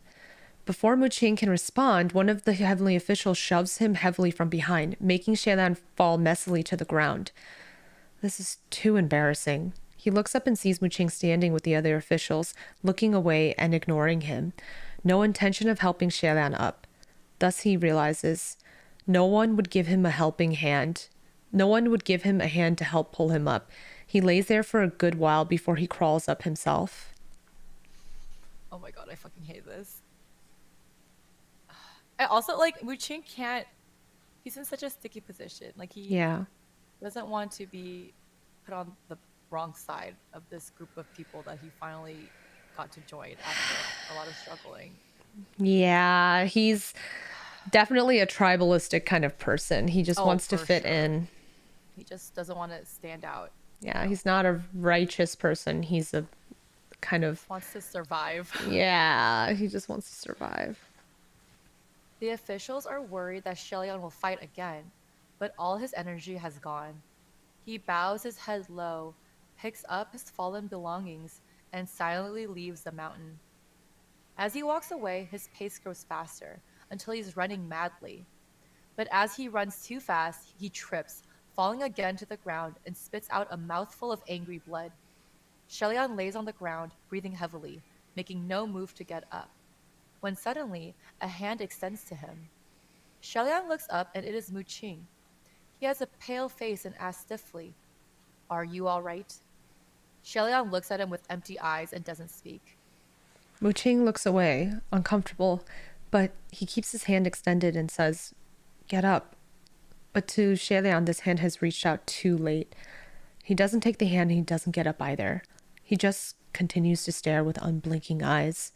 Before Mu Qing can respond, one of the heavenly officials shoves him heavily from behind, making Xie Lian fall messily to the ground. This is too embarrassing. He looks up and sees Mu Qing standing with the other officials, looking away and ignoring him. No intention of helping Xie Lian up. Thus he realizes no one would give him a helping hand. No one would give him a hand to help pull him up. He lays there for a good while before he crawls up himself. Oh my god, I fucking hate this. I also, like, Mu Qing can't... He's in such a sticky position. Like, he doesn't want to be put on the wrong side of this group of people that he finally got to join after a lot of struggling. Yeah, he's definitely a tribalistic kind of person. He just wants to fit in. He just doesn't want to stand out. Yeah, he's not a righteous person. He's a kind of... wants to survive. Yeah, he just wants to survive. The officials are worried that Xie Lian will fight again, but all his energy has gone. He bows his head low, picks up his fallen belongings, and silently leaves the mountain. As he walks away, his pace grows faster, until he's running madly. But as he runs too fast, he trips, falling again to the ground, and spits out a mouthful of angry blood. Xie Lian lays on the ground, breathing heavily, making no move to get up. When suddenly, a hand extends to him. Xie Lian looks up and it is Mu Qing. He has a pale face and asks stiffly, "Are you all right?" Xie Lian looks at him with empty eyes and doesn't speak. Mu Qing looks away, uncomfortable, but he keeps his hand extended and says, "Get up." But to Xie Lian, this hand has reached out too late. He doesn't take the hand and he doesn't get up either. He just continues to stare with unblinking eyes.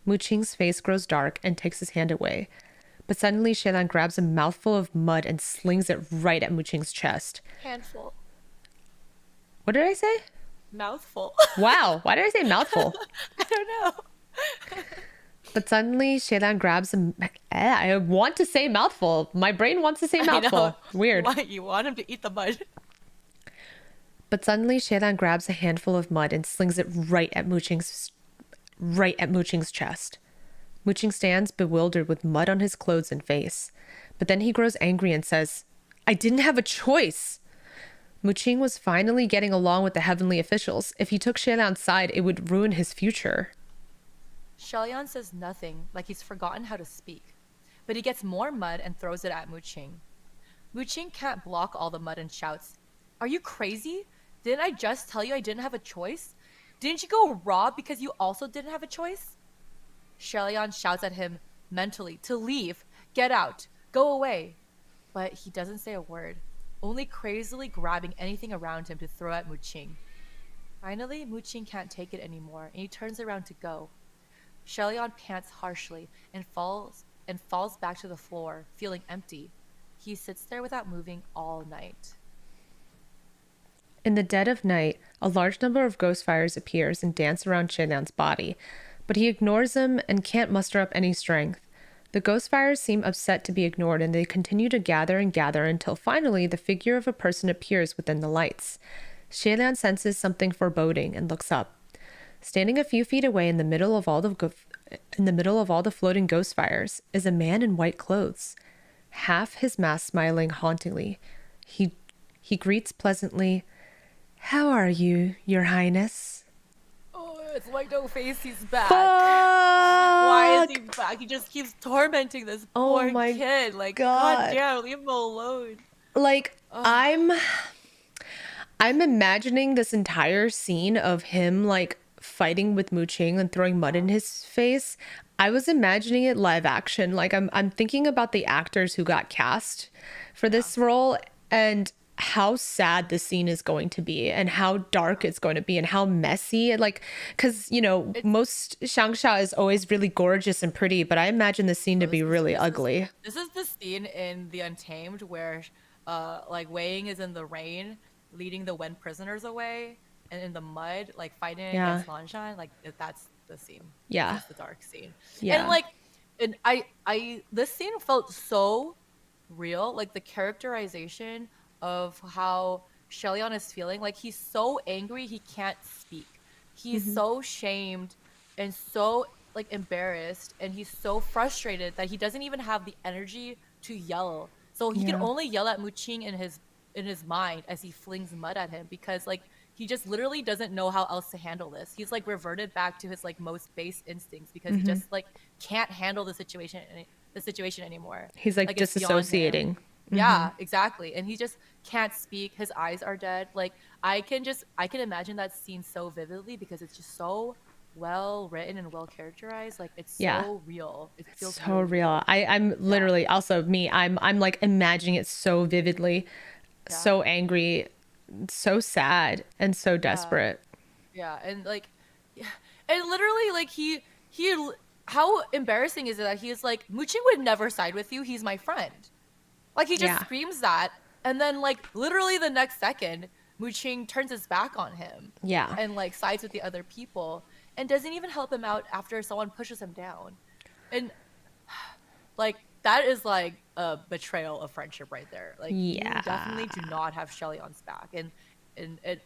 Mu Qing's face grows dark and takes his hand away. But suddenly Xie Lian grabs a mouthful of mud and slings it right at Mu Qing's chest. Handful. What did I say? Mouthful. Wow, why did I say mouthful? I don't know. But suddenly Xie Lian grabs I want to say mouthful. My brain wants to say mouthful. Weird. Why? You want him to eat the mud? But suddenly Xie Lian grabs a handful of mud and slings it right at Mu Qing's chest. Mu Qing stands bewildered with mud on his clothes and face. But then he grows angry and says, "I didn't have a choice." Mu Qing was finally getting along with the heavenly officials. If he took Xie Lian's side, it would ruin his future. Xie Lian says nothing, like he's forgotten how to speak. But he gets more mud and throws it at Mu Qing. Mu Qing can't block all the mud and shouts, "Are you crazy? Didn't I just tell you I didn't have a choice? Didn't you go rob because you also didn't have a choice?" Xie Lian shouts at him mentally to leave, get out, go away. But he doesn't say a word, only crazily grabbing anything around him to throw at Mu Qing. Finally, Mu Qing can't take it anymore, and he turns around to go. Xie Lian pants harshly and falls back to the floor, feeling empty. He sits there without moving all night. In the dead of night, a large number of ghost fires appears and dance around Xie Lian's body, but he ignores them and can't muster up any strength. The ghost fires seem upset to be ignored, and they continue to gather and gather until finally the figure of a person appears within the lights. Xie Lian senses something foreboding and looks up. Standing a few feet away in the middle of all the floating ghost fires is a man in white clothes, half his mask smiling hauntingly. He greets pleasantly, "How are you, Your Highness?" It's White No Face, he's back. Fuck! Why is he back? He just keeps tormenting this poor kid. Like, God damn, leave him alone. Like, I'm imagining this entire scene of him, like, fighting with Mu Qing and throwing mud in his face. I was imagining it live action. Like, I'm thinking about the actors who got cast for this role, and how sad the scene is going to be and how dark it's going to be and how messy, like, because most Shangsha is always really gorgeous and pretty, but I imagine the scene to be really ugly. This is the scene in The Untamed where like Wei Ying is in the rain leading the Wen prisoners away and in the mud like fighting against Lanshan. Like that's the scene. Yeah, that's the dark scene. And like, and I this scene felt so real, like the characterization of how Xie Lian is feeling. Like he's so angry he can't speak. He's so shamed and so like embarrassed, and he's so frustrated that he doesn't even have the energy to yell. So he can only yell at Mu Qing in his mind as he flings mud at him, because like he just literally doesn't know how else to handle this. He's like reverted back to his like most base instincts because he just like can't handle the situation anymore. He's like disassociating. Yeah, exactly. And he just can't speak. His eyes are dead. Like I can imagine that scene so vividly because it's just so well written and well characterized. Like it's so real. It feels so real. I'm literally also me. I'm like imagining it so vividly, so angry, so sad, and so desperate. Yeah, and like, and literally like he how embarrassing is it that he's like, Mu Qing would never side with you. He's my friend. Like he just screams that, and then like literally the next second, Mu Qing turns his back on him. Yeah. And like sides with the other people, and doesn't even help him out after someone pushes him down, and like that is like a betrayal of friendship right there. Like you definitely do not have Xie Lian's back, and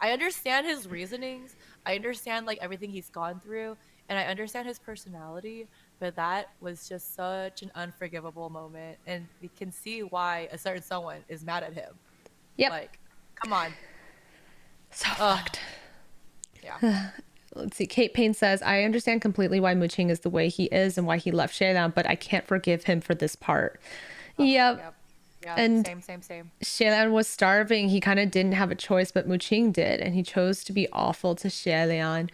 I understand his reasonings. I understand like everything he's gone through, and I understand his personality. But that was just such an unforgivable moment, and we can see why a certain someone is mad at him. Yep. Like, come on. So fucked. Yeah. Let's see. Kate Payne says, I understand completely why Mu Qing is the way he is and why he left Xie Lian, but I can't forgive him for this part. Yep. Yeah, and same. Xie Lian was starving. He kind of didn't have a choice, but Mu Qing did, and he chose to be awful to Xie Lian.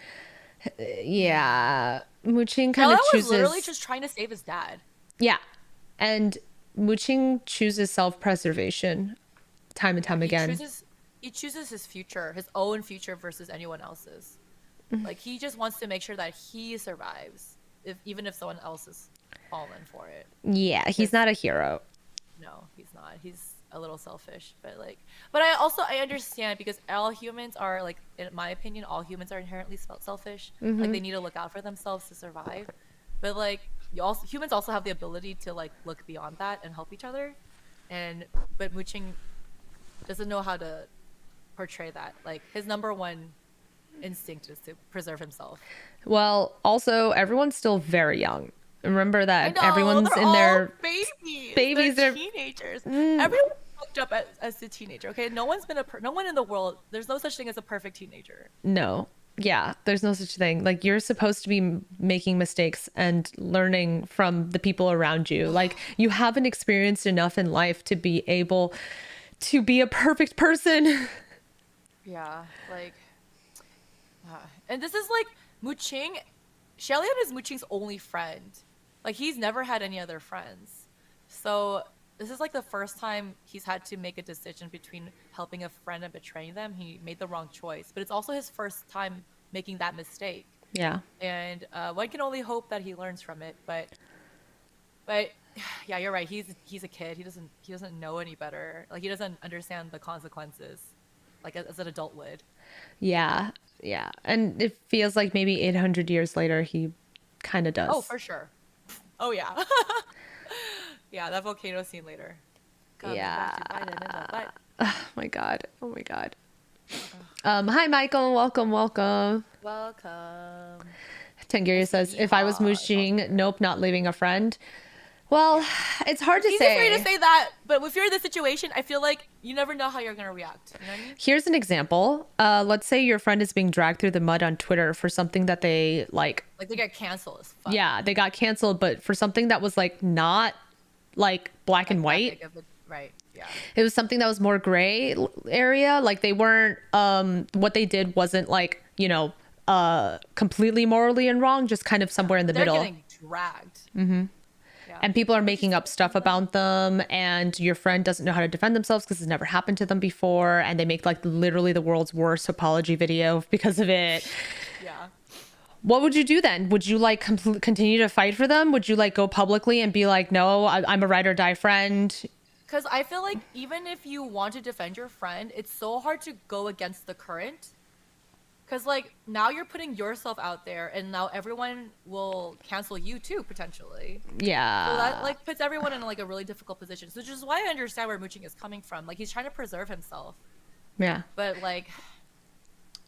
Yeah. Mu Qing kind of chooses... was literally just trying to save his dad. Yeah. And Mu Qing chooses self-preservation time and time again. He chooses his future, his own future versus anyone else's. Like, he just wants to make sure that he survives, even if someone else is fallen for it. Yeah, he's not a hero. No, he's not. He's a little selfish, but I understand, because all humans are, like, in my opinion, all humans are inherently selfish. Like, they need to look out for themselves to survive. But like, humans also have the ability to like look beyond that and help each other. But Mu Qing doesn't know how to portray that. Like, his number one instinct is to preserve himself. Well, also everyone's still very young. Remember that everyone's in their babies. They're teenagers. Everyone's fucked up as a teenager. Okay, no one in the world. There's no such thing as a perfect teenager. No. Yeah, there's no such thing. Like, you're supposed to be making mistakes and learning from the people around you. Like, you haven't experienced enough in life to be able to be a perfect person. Yeah, like, and this is like Mu Qing. Xie Lian is Mu Qing's only friend. Like, he's never had any other friends. So this is like the first time he's had to make a decision between helping a friend and betraying them. He made the wrong choice, but it's also his first time making that mistake. Yeah. And one can only hope that he learns from it. But yeah, you're right. He's a kid. He doesn't know any better. Like, he doesn't understand the consequences like as an adult would. Yeah. Yeah. And it feels like maybe 800 years later he kind of does. Oh, for sure. Oh yeah. Yeah, that volcano scene later. Yeah. Oh my god. Hi Michael, welcome. Tengiria says, if I was Mu Qing, nope, not leaving a friend. Well, it's hard to say. It's easy for you to say that, but if you're in this situation, I feel like you never know how you're gonna react. You know what I mean? Here's an example. Let's say your friend is being dragged through the mud on Twitter for something that they like they got canceled as fuck. Yeah, they got canceled, but for something that was like not like black and white. Right. Yeah. It was something that was more gray area. Like, they weren't what they did wasn't like, completely morally and wrong, just kind of somewhere in the middle. They're getting dragged. Mm-hmm. And people are making up stuff about them, and your friend doesn't know how to defend themselves because it's never happened to them before, and they make like literally the world's worst apology video because of it. Yeah. What would you do then? Would you like continue to fight for them? Would you like go publicly and be like, no, I'm a ride or die friend? Because I feel like even if you want to defend your friend, it's so hard to go against the current. Because like now you're putting yourself out there, and now everyone will cancel you too potentially. Yeah. So that like puts everyone in like a really difficult position. So which is why I understand where Mu Qing is coming from. Like he's trying to preserve himself. Yeah. But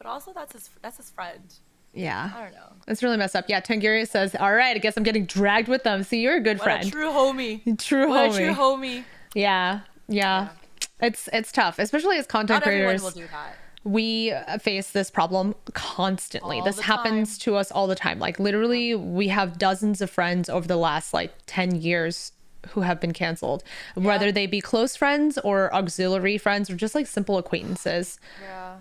also that's his friend. Yeah. I don't know. It's really messed up. Yeah, Tangiria says, all right, I guess I'm getting dragged with them. See, you're a good friend. A true homie. True what homie. A true homie. Yeah. It's tough, especially as content creators. Not everyone will do that. We face this problem constantly. This happens to us all the time. Like literally, we have dozens of friends over the last like 10 years who have been canceled, whether they be close friends or auxiliary friends or just like simple acquaintances. Yeah.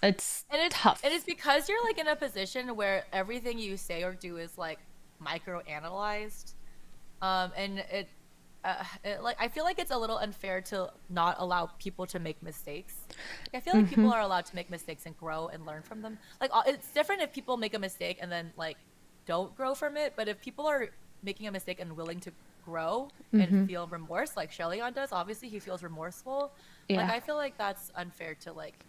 It's tough. And it's because you're like in a position where everything you say or do is like micro-analyzed. And it like I feel like it's a little unfair to not allow people to make mistakes. Like, I feel like people are allowed to make mistakes and grow and learn from them. Like it's different if people make a mistake and then like don't grow from it, but if people are making a mistake and willing to grow and feel remorse like Xie Lian does, obviously he feels remorseful. Like I feel like that's unfair to like,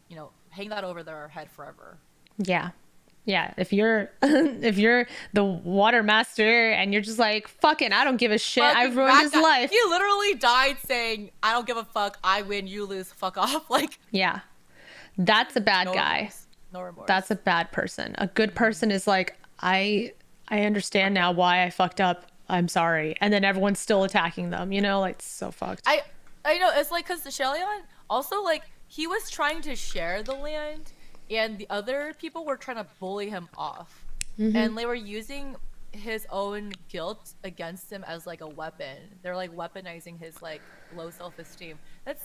you know, hang that over their head forever. Yeah, if you're the water master and you're just like, fucking, I don't give a shit, I've ruined his life. He literally died saying, I don't give a fuck, I win, you lose, fuck off. Like, yeah, that's a bad guy. No remorse. That's a bad person. A good person is like, I understand now why I fucked up, I'm sorry, and then everyone's still attacking them, you know, like, it's so fucked. I know, it's like, because Xie Lian also, like, he was trying to share the land and the other people were trying to bully him off, and they were using his own guilt against him as like a weapon. They're like weaponizing his like low self-esteem. That's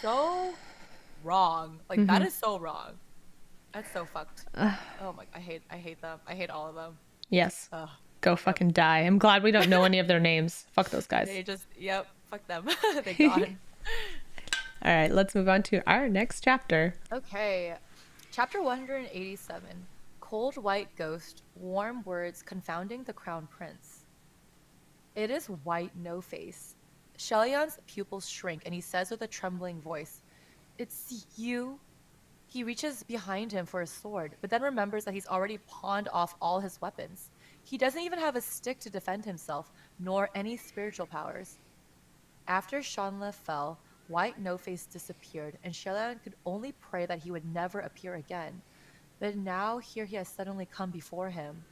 so wrong. Like that is so wrong. That's so fucked. Oh my, I hate them. I hate all of them. Yes. Go fucking die. I'm glad we don't know any of their names. Fuck those guys. They just, fuck them. They gone. All right, let's move on to our next chapter. Okay. Chapter 187. Cold white ghost, warm words confounding the crown prince. It is White No Face. Xie Lian's pupils shrink and he says with a trembling voice, "It's you?" He reaches behind him for a sword, but then remembers that he's already pawned off all his weapons. He doesn't even have a stick to defend himself, nor any spiritual powers. After Shanla fell, White No Face disappeared, and Xie Lian could only pray that he would never appear again. But now here he has suddenly come before him.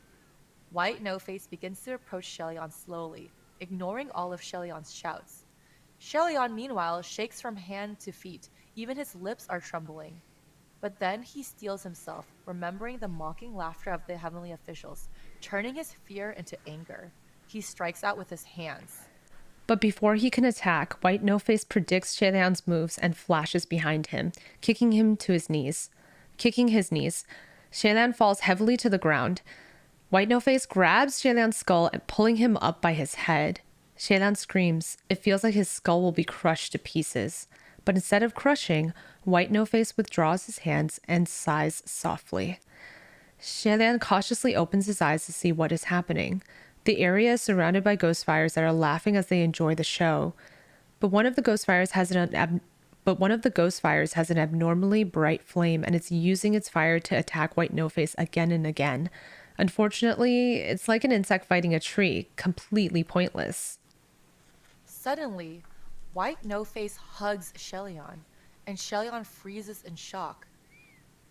White No Face begins to approach Xie Lian slowly, ignoring all of Xie Lian's shouts. Xie Lian, meanwhile, shakes from hand to feet, even his lips are trembling. But then he steels himself, remembering the mocking laughter of the heavenly officials, turning his fear into anger. He strikes out with his hands. But before he can attack, White No Face predicts Xie Lian's moves and flashes behind him, kicking his knees. Xie Lian falls heavily to the ground. White No Face grabs Xie Lian's skull and pulling him up by his head. Xie Lian screams. It feels like his skull will be crushed to pieces. But instead of crushing, White No Face withdraws his hands and sighs softly. Xie Lian cautiously opens his eyes to see what is happening. The area is surrounded by ghost fires that are laughing as they enjoy the show. But one of the ghost fires has an abnormally bright flame, and it's using its fire to attack White No Face again and again. Unfortunately, it's like an insect fighting a tree, completely pointless. Suddenly, White No Face hugs Xie Lian, and Xie Lian freezes in shock.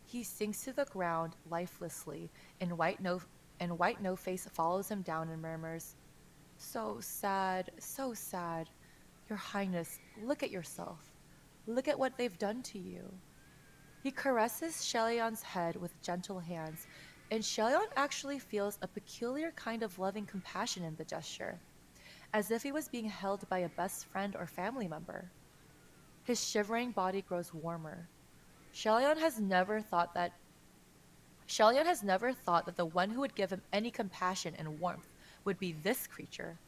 He sinks to the ground lifelessly, and White No Face follows him down and murmurs, so sad, Your Highness, look at yourself. Look at what they've done to you." He caresses Xie Lian's head with gentle hands, and Xie Lian actually feels a peculiar kind of loving compassion in the gesture, as if he was being held by a best friend or family member. His shivering body grows warmer. Xie Lian has never thought that the one who would give him any compassion and warmth would be this creature.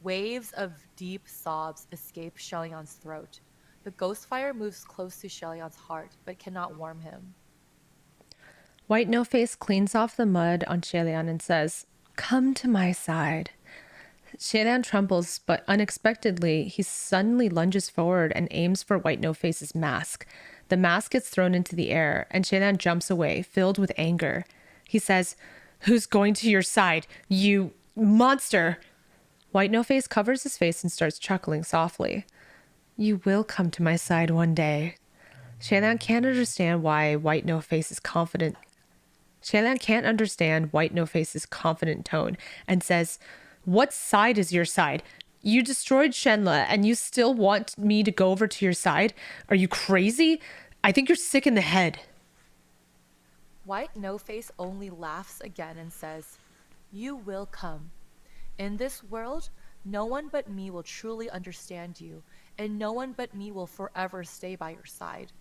Waves of deep sobs escape Xie Lian's throat. The ghost fire moves close to Xie Lian's heart, but cannot warm him. White No Face cleans off the mud on Xie Lian and says, "Come to my side." Xie Lian trembles, but unexpectedly, he suddenly lunges forward and aims for White No Face's mask. The mask gets thrown into the air, and Xie Lian jumps away, filled with anger. He says, "Who's going to your side, you monster?" White No Face covers his face and starts chuckling softly. "You will come to my side one day." Xie Lian can't understand why White No Face's confident. Xie Lian can't understand White No Face's confident tone and says, "What side is your side? You destroyed Shenle and you still want me to go over to your side? Are you crazy? I think you're sick in the head." White No Face only laughs again and says, "You will come. In this world, no one but me will truly understand you, and no one but me will forever stay by your side."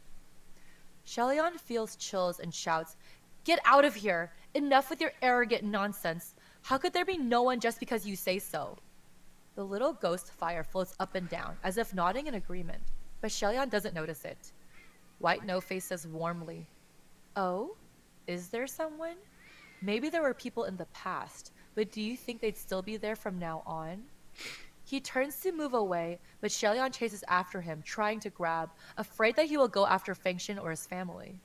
Xie Lian feels chills and shouts, "Get out of here! Enough with your arrogant nonsense! How could there be no one just because you say so?" The little ghost fire floats up and down, as if nodding in agreement, but Xie Lian doesn't notice it. White No Face says warmly, "Oh? Is there someone? Maybe there were people in the past, but do you think they'd still be there from now on?" He turns to move away, but Xie Lian chases after him, trying to grab, afraid that he will go after Feng Xin or his family.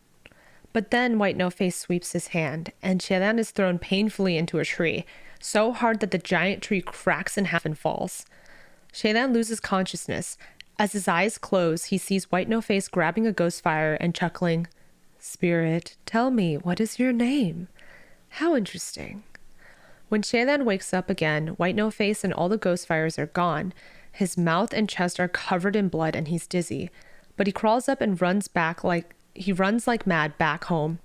But then White No Face sweeps his hand, and Xie Lian is thrown painfully into a tree, so hard that the giant tree cracks in half and falls. Xie Lian loses consciousness. As his eyes close, he sees White No Face grabbing a ghost fire and chuckling, "Spirit, tell me, what is your name? How interesting." When Xie Lian wakes up again, White No Face and all the ghost fires are gone. His mouth and chest are covered in blood and he's dizzy. But he crawls up and runs like mad back home.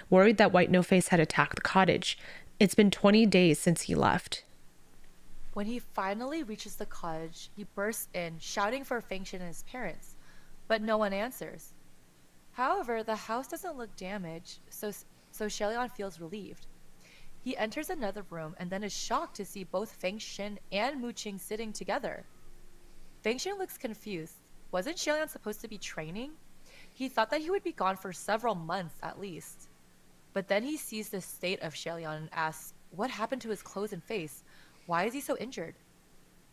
Worried that White No Face had attacked the cottage. It's been 20 days since he left. When he finally reaches the cottage, he bursts in, shouting for Feng Xin and his parents, but no one answers. However, the house doesn't look damaged, so Xie Lian feels relieved. He enters another room and then is shocked to see both Feng Xin and Mu Qing sitting together. Feng Xin looks confused. Wasn't Xie Lian supposed to be training? He thought that he would be gone for several months at least. But then he sees the state of Xie Lian and asks, what happened to his clothes and face? Why is he so injured?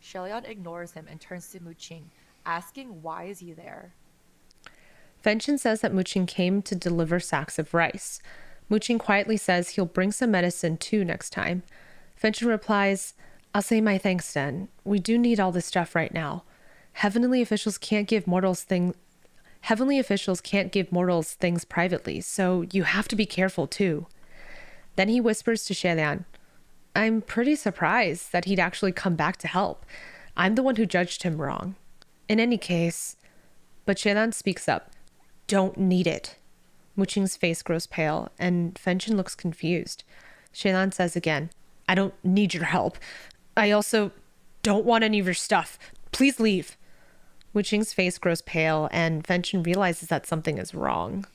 Xie Lian ignores him and turns to Mu Qing, asking why is he there? Feng Xin says that Mu Qing came to deliver sacks of rice. Mu Qing quietly says he'll bring some medicine too next time. Feng Xin replies, "I'll say my thanks then. We do need all this stuff right now. Heavenly officials can't give mortals things privately, so you have to be careful too." Then he whispers to Xie Lian, "I'm pretty surprised that he'd actually come back to help. I'm the one who judged him wrong. In any case..." But Xie Lian speaks up, "Don't need it." Mu Qing's face grows pale, and Feng Xin looks confused. Xie Lian says again, "I don't need your help. I also don't want any of your stuff. Please leave." Mu Qing's face grows pale, and Feng Xin realizes that something is wrong.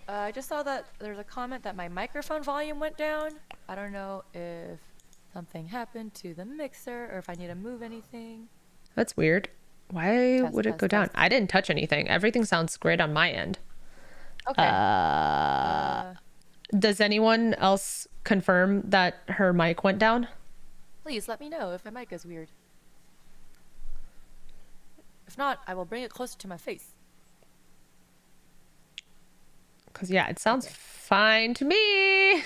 I just saw that there's a comment that my microphone volume went down. I don't know if something happened to the mixer or if I need to move anything. That's weird. Why would it go down? I didn't touch anything. Everything sounds great on my end. Okay. Does anyone else confirm that her mic went down? Please let me know if my mic is weird. If not, I will bring it closer to my face. Because, yeah, it sounds fine to me.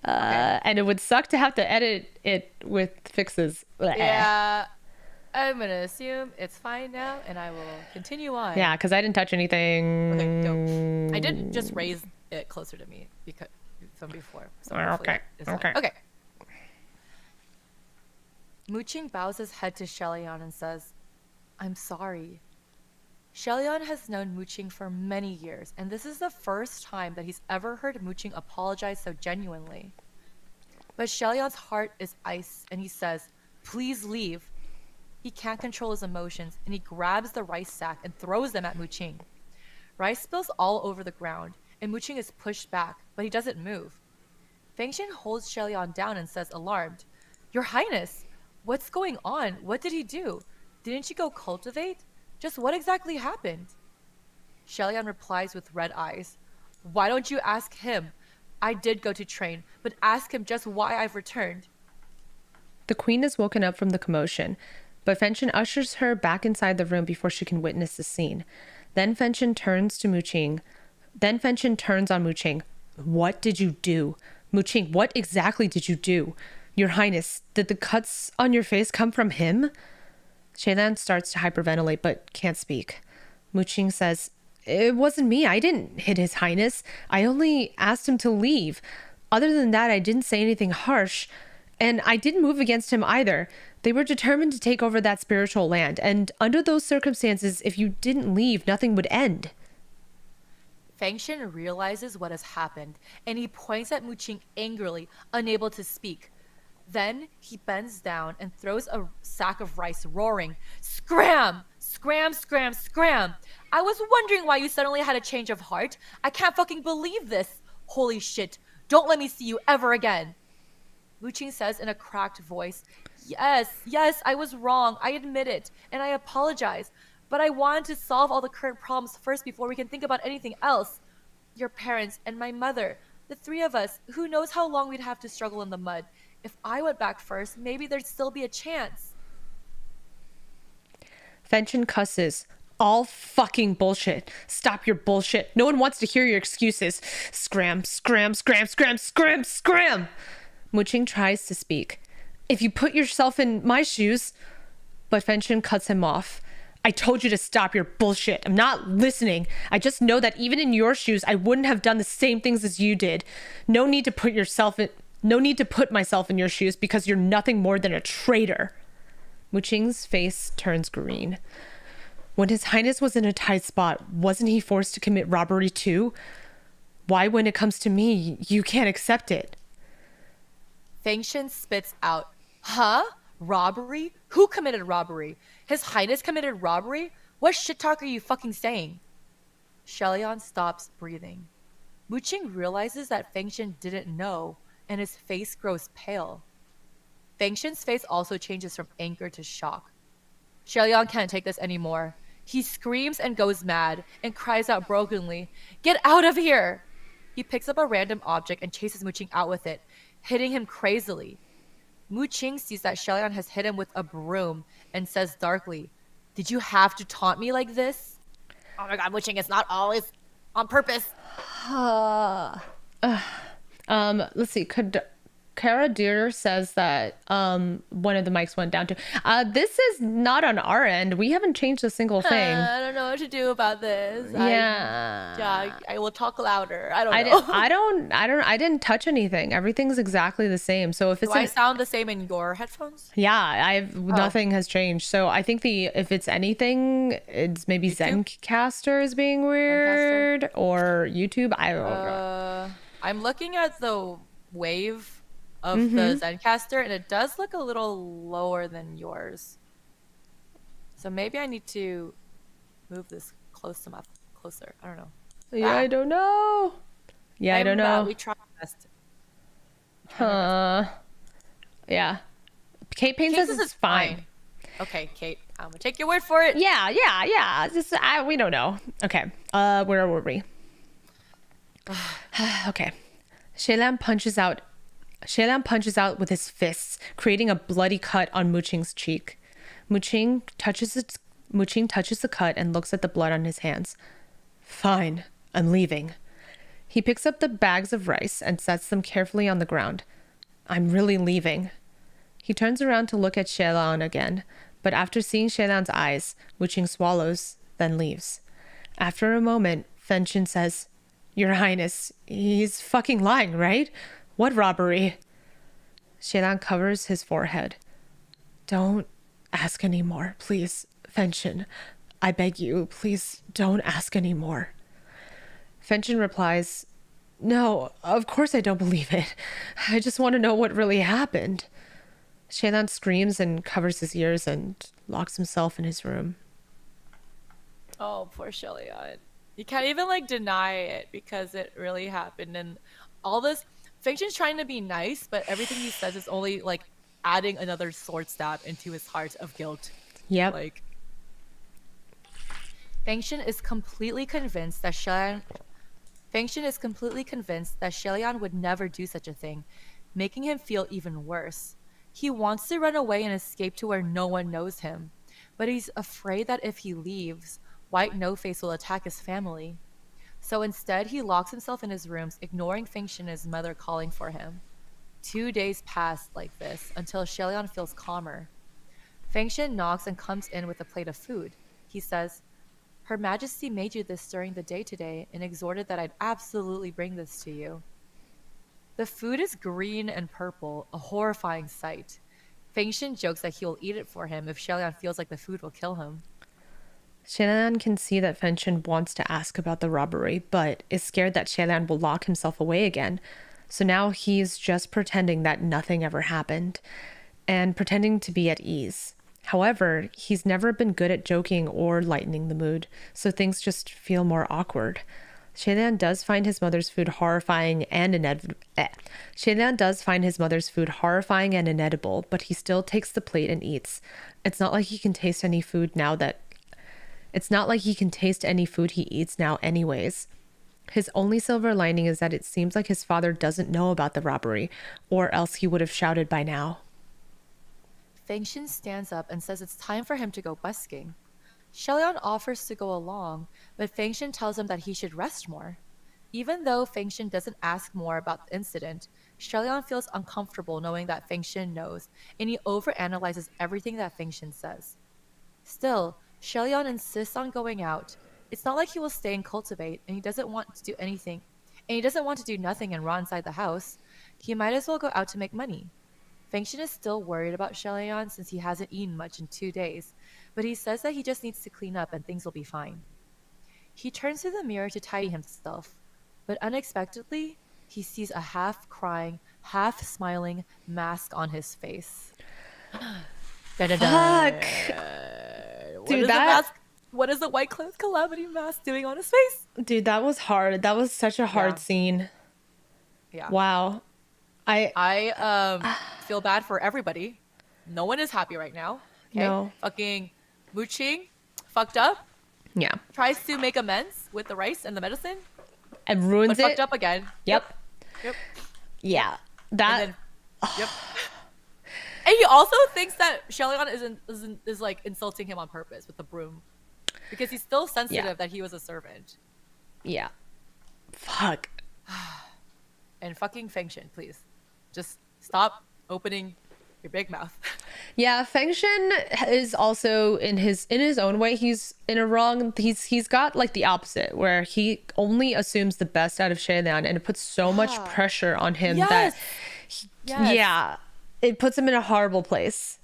And it would suck to have to edit it with fixes. Yeah. I'm going to assume it's fine now, and I will continue on. Yeah, because I didn't touch anything. Okay, dope. I did just raise it closer to me because from before. So okay. Okay. Mu Qing bows his head to Xie Lian and says, "I'm sorry." Xie Lian has known Mu Qing for many years, and this is the first time that he's ever heard Mu Qing apologize so genuinely. But Xie Lian's heart is ice, and he says, "Please leave." He can't control his emotions, and he grabs the rice sack and throws them at Mu Qing. Rice spills all over the ground, and Mu Qing is pushed back, but he doesn't move. Feng Xin holds Xie Lian down and says, alarmed, Your Highness, what's going on? What did he do? Didn't you go cultivate? Just what exactly happened? Xie Lian replies with red eyes, Why don't you ask him? I did go to train, but ask him just why I've returned. The queen is woken up from the commotion, but Feng Xin ushers her back inside the room before she can witness the scene. Then Feng Xin turns on Mu Qing. What did you do? Mu Qing, what exactly did you do? Your Highness, did the cuts on your face come from him? Xie Lian starts to hyperventilate but can't speak. Mu Qing says, It wasn't me. I didn't hit His Highness. I only asked him to leave. Other than that, I didn't say anything harsh. And I didn't move against him either. They were determined to take over that spiritual land. And under those circumstances, if you didn't leave, nothing would end. Feng Xin realizes what has happened, and he points at Mu Qing angrily, unable to speak. Then he bends down and throws a sack of rice, roaring, Scram! Scram, scram, scram! I was wondering why you suddenly had a change of heart. I can't fucking believe this. Holy shit. Don't let me see you ever again. Mu Qing says in a cracked voice, Yes, I was wrong. I admit it, and I apologize. But I want to solve all the current problems first before we can think about anything else. Your parents and my mother, the three of us, who knows how long we'd have to struggle in the mud. If I went back first, maybe there'd still be a chance. Feng Xin cusses. All fucking bullshit. Stop your bullshit. No one wants to hear your excuses. Scram, scram, scram, scram, scram, scram. Mu Qing tries to speak. If you put yourself in my shoes... But Feng Xin cuts him off. I told you to stop your bullshit. I'm not listening. I just know that even in your shoes, I wouldn't have done the same things as you did. No need to put myself in your shoes because you're nothing more than a traitor. Mu Qing's face turns green. When His Highness was in a tight spot, wasn't he forced to commit robbery too? Why, when it comes to me, you can't accept it? Feng Xin spits out, Huh? Robbery? Who committed robbery? His Highness committed robbery? What shit talk are you fucking saying? Xie Lian stops breathing. Mu Qing realizes that Feng Xin didn't know, and his face grows pale. Feng Xin's face also changes from anger to shock. Xie Lian can't take this anymore. He screams and goes mad, and cries out brokenly, Get out of here! He picks up a random object and chases Mu Qing out with it, hitting him crazily. Mu Qing sees that Xie Lian has hit him with a broom and says darkly, Did you have to taunt me like this? Oh my god, Mu Qing, it's not always on purpose. Let's see. Kara Deer says that one of the mics went down too. This is not on our end. We haven't changed a single thing. I don't know what to do about this. Yeah. I will talk louder. I don't know. I didn't touch anything. Everything's exactly the same. So if it's I sound the same in your headphones? Yeah, nothing has changed. So I think if it's anything, it's maybe YouTube? Zencaster is being weird or YouTube. I don't know. I'm looking at the wave of the Zencaster, and it does look a little lower than yours. So maybe I need to move this closer. I don't know. Yeah, I don't know. Yeah, I don't know. We tried our best. Yeah. Kate Payne says it's fine. Okay, Kate. I'm gonna take your word for it. Yeah. We don't know. Okay. Where were we? Okay. Xie Lian punches out with his fists, creating a bloody cut on Mu Qing's cheek. Mu Qing touches the cut and looks at the blood on his hands. Fine, I'm leaving. He picks up the bags of rice and sets them carefully on the ground. I'm really leaving. He turns around to look at Xie Lian again, but after seeing Xie Lian's eyes, Mu Qing swallows, then leaves. After a moment, Feng Xin says, Your Highness, he's fucking lying, right? What robbery? Xie Lian covers his forehead. Don't ask anymore, please, Feng Xin. I beg you, please don't ask anymore. Feng Xin replies, No, of course I don't believe it. I just want to know what really happened. Xie Lian screams and covers his ears and locks himself in his room. Oh, poor Xie Lian. You can't even like deny it because it really happened. And all this, Feng Xin's trying to be nice, but everything he says is only like adding another sword stab into his heart of guilt. Yep. Like, Feng Xin is completely convinced that Feng Xin is completely convinced that Xie Lian would never do such a thing, making him feel even worse. He wants to run away and escape to where no one knows him, but he's afraid that if he leaves, White No Face will attack his family. So instead, he locks himself in his rooms, ignoring Feng Xin and his mother calling for him. 2 days pass like this until Xie Lian feels calmer. Feng Xin knocks and comes in with a plate of food. He says, "Her Majesty made you this during the day today and exhorted that I'd absolutely bring this to you." The food is green and purple, a horrifying sight. Feng Xin jokes that he will eat it for him if Xie Lian feels like the food will kill him. Xie Lian can see that Feng Xin wants to ask about the robbery, but is scared that Xie Lian will lock himself away again. So now he's just pretending that nothing ever happened and pretending to be at ease. However, he's never been good at joking or lightening the mood, so things just feel more awkward. Xie Lian does find his mother's food horrifying and inedible. Xie Lian does find his mother's food horrifying and inedible, but he still takes the plate and eats. It's not like he can taste any food he eats now anyways. His only silver lining is that it seems like his father doesn't know about the robbery, or else he would have shouted by now. Feng Xin stands up and says it's time for him to go busking. Xie Lian offers to go along, but Feng Xin tells him that he should rest more. Even though Feng Xin doesn't ask more about the incident, Xie Lian feels uncomfortable knowing that Feng Xin knows, and he overanalyzes everything that Feng Xin says. Still, Xie Lian insists on going out. It's not like he will stay and cultivate, and he doesn't want to do anything. And he doesn't want to do nothing and rot inside the house. He might as well go out to make money. Feng Xin is still worried about Xie Lian since he hasn't eaten much in 2 days, but he says that he just needs to clean up and things will be fine. He turns to the mirror to tidy himself, but unexpectedly, he sees a half-crying, half-smiling mask on his face. Fuck! Dude, what is the White Clothed Calamity mask doing on his face? Dude, that was hard. That was such a hard scene. Yeah. Wow. I feel bad for everybody. No one is happy right now. Okay? No. Fucking Mu Qing fucked up. Yeah. Tries to make amends with the rice and the medicine. And ruins it. Fucked up again. Yep. Yeah. That. Yep. And he also thinks that Xie Lian is like insulting him on purpose with the broom, because he's still sensitive that he was a servant. Yeah. Fuck. And fucking Feng Xin, please, just stop opening your big mouth. Yeah, Feng Xin is also in his own way. He's in a wrong. He's got like the opposite, where he only assumes the best out of Xie Lian, and it puts so much pressure on him that. Yeah. It puts him in a horrible place.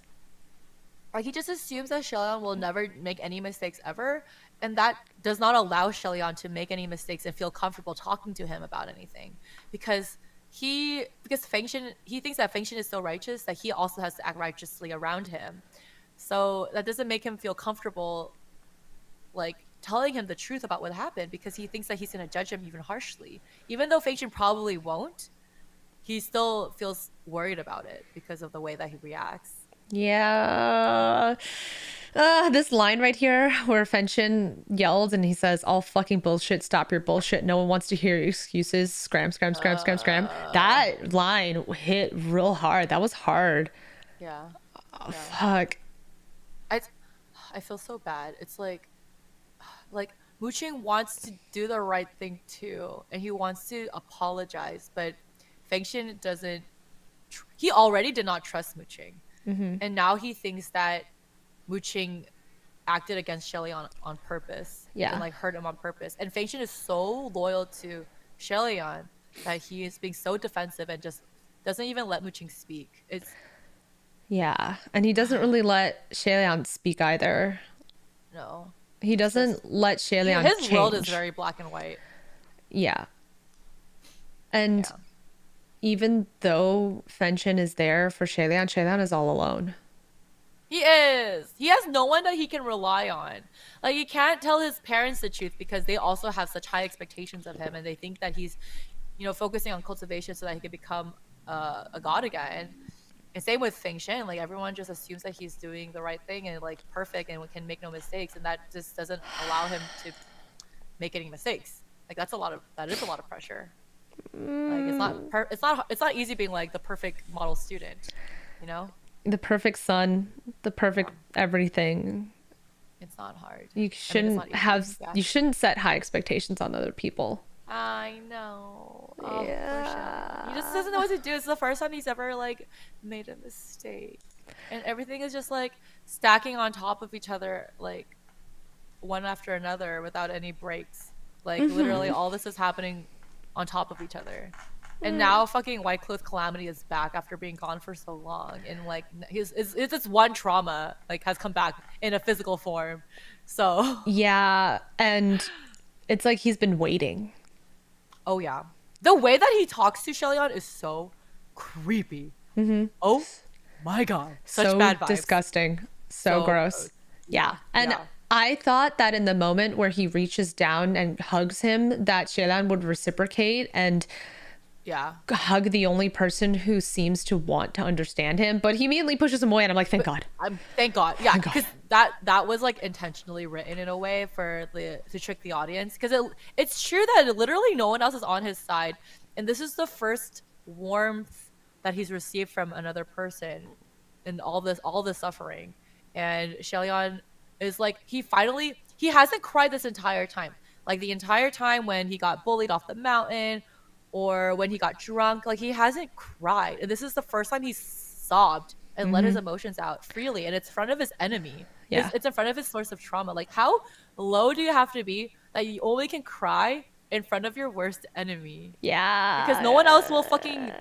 Like, he just assumes that Xie Lian will never make any mistakes ever, and that does not allow Xie Lian to make any mistakes and feel comfortable talking to him about anything, because Feng Xin, he thinks that Feng Xin is so righteous that he also has to act righteously around him. So that doesn't make him feel comfortable, like, telling him the truth about what happened, because he thinks that he's going to judge him even harshly. Even though Feng Xin probably won't, he still feels worried about it because of the way that he reacts. Yeah. This line right here where Feng Xin yelled and he says, "All fucking bullshit, stop your bullshit. No one wants to hear your excuses. Scram, scram, scram, scram, scram." That line hit real hard. That was hard. Yeah. Oh, fuck. I feel so bad. It's like Mu Qing wants to do the right thing too, and he wants to apologize, but Feng Xin doesn't. He already did not trust Mu Qing, and now he thinks that Mu Qing acted against Xie Lian on purpose, and like hurt him on purpose. And Feng Xin is so loyal to Xie Lian that he is being so defensive and just doesn't even let Mu Qing speak. And he doesn't really let Xie Lian speak either. No, he doesn't let Xie Lian change. His world is very black and white. Yeah, and. Yeah. Even though Feng Xin is there for Xie Lian is all alone. He is. He has no one that he can rely on. Like, he can't tell his parents the truth because they also have such high expectations of him, and they think that he's, focusing on cultivation so that he can become a god again. And same with Feng Xin. Like, everyone just assumes that he's doing the right thing and like perfect and can make no mistakes, and that just doesn't allow him to make any mistakes. Like, that is a lot of pressure. Like, it's not easy being like the perfect model student, the perfect son, the perfect everything. It's not hard. You shouldn't set high expectations on other people. I know. Oh, yeah. He just doesn't know what to do. It's the first time he's ever like made a mistake, and everything is just like stacking on top of each other, like one after another without any breaks. Like, literally all this is happening on top of each other. And now fucking White Clothed Calamity is back after being gone for so long, and like it's one trauma like has come back in a physical form. So yeah, and it's like he's been waiting. Oh yeah, the way that he talks to Xie Lian is so creepy. Oh my god, such so bad vibes. Disgusting, so gross. Yeah, and I thought that in the moment where he reaches down and hugs him, that Xie Lian would reciprocate and hug the only person who seems to want to understand him, but he immediately pushes him away, and I'm like, thank God. Thank God. Yeah, because that was like intentionally written in a way to trick the audience, because it's true that literally no one else is on his side, and this is the first warmth that he's received from another person in all this suffering. And Xie Lian is like, he hasn't cried this entire time. Like, the entire time when he got bullied off the mountain, or when he got drunk, like, he hasn't cried. And this is the first time he's sobbed and let his emotions out freely. And it's in front of his enemy. Yeah. It's in front of his source of trauma. Like, how low do you have to be that you only can cry in front of your worst enemy? Yeah. Because no one else will fucking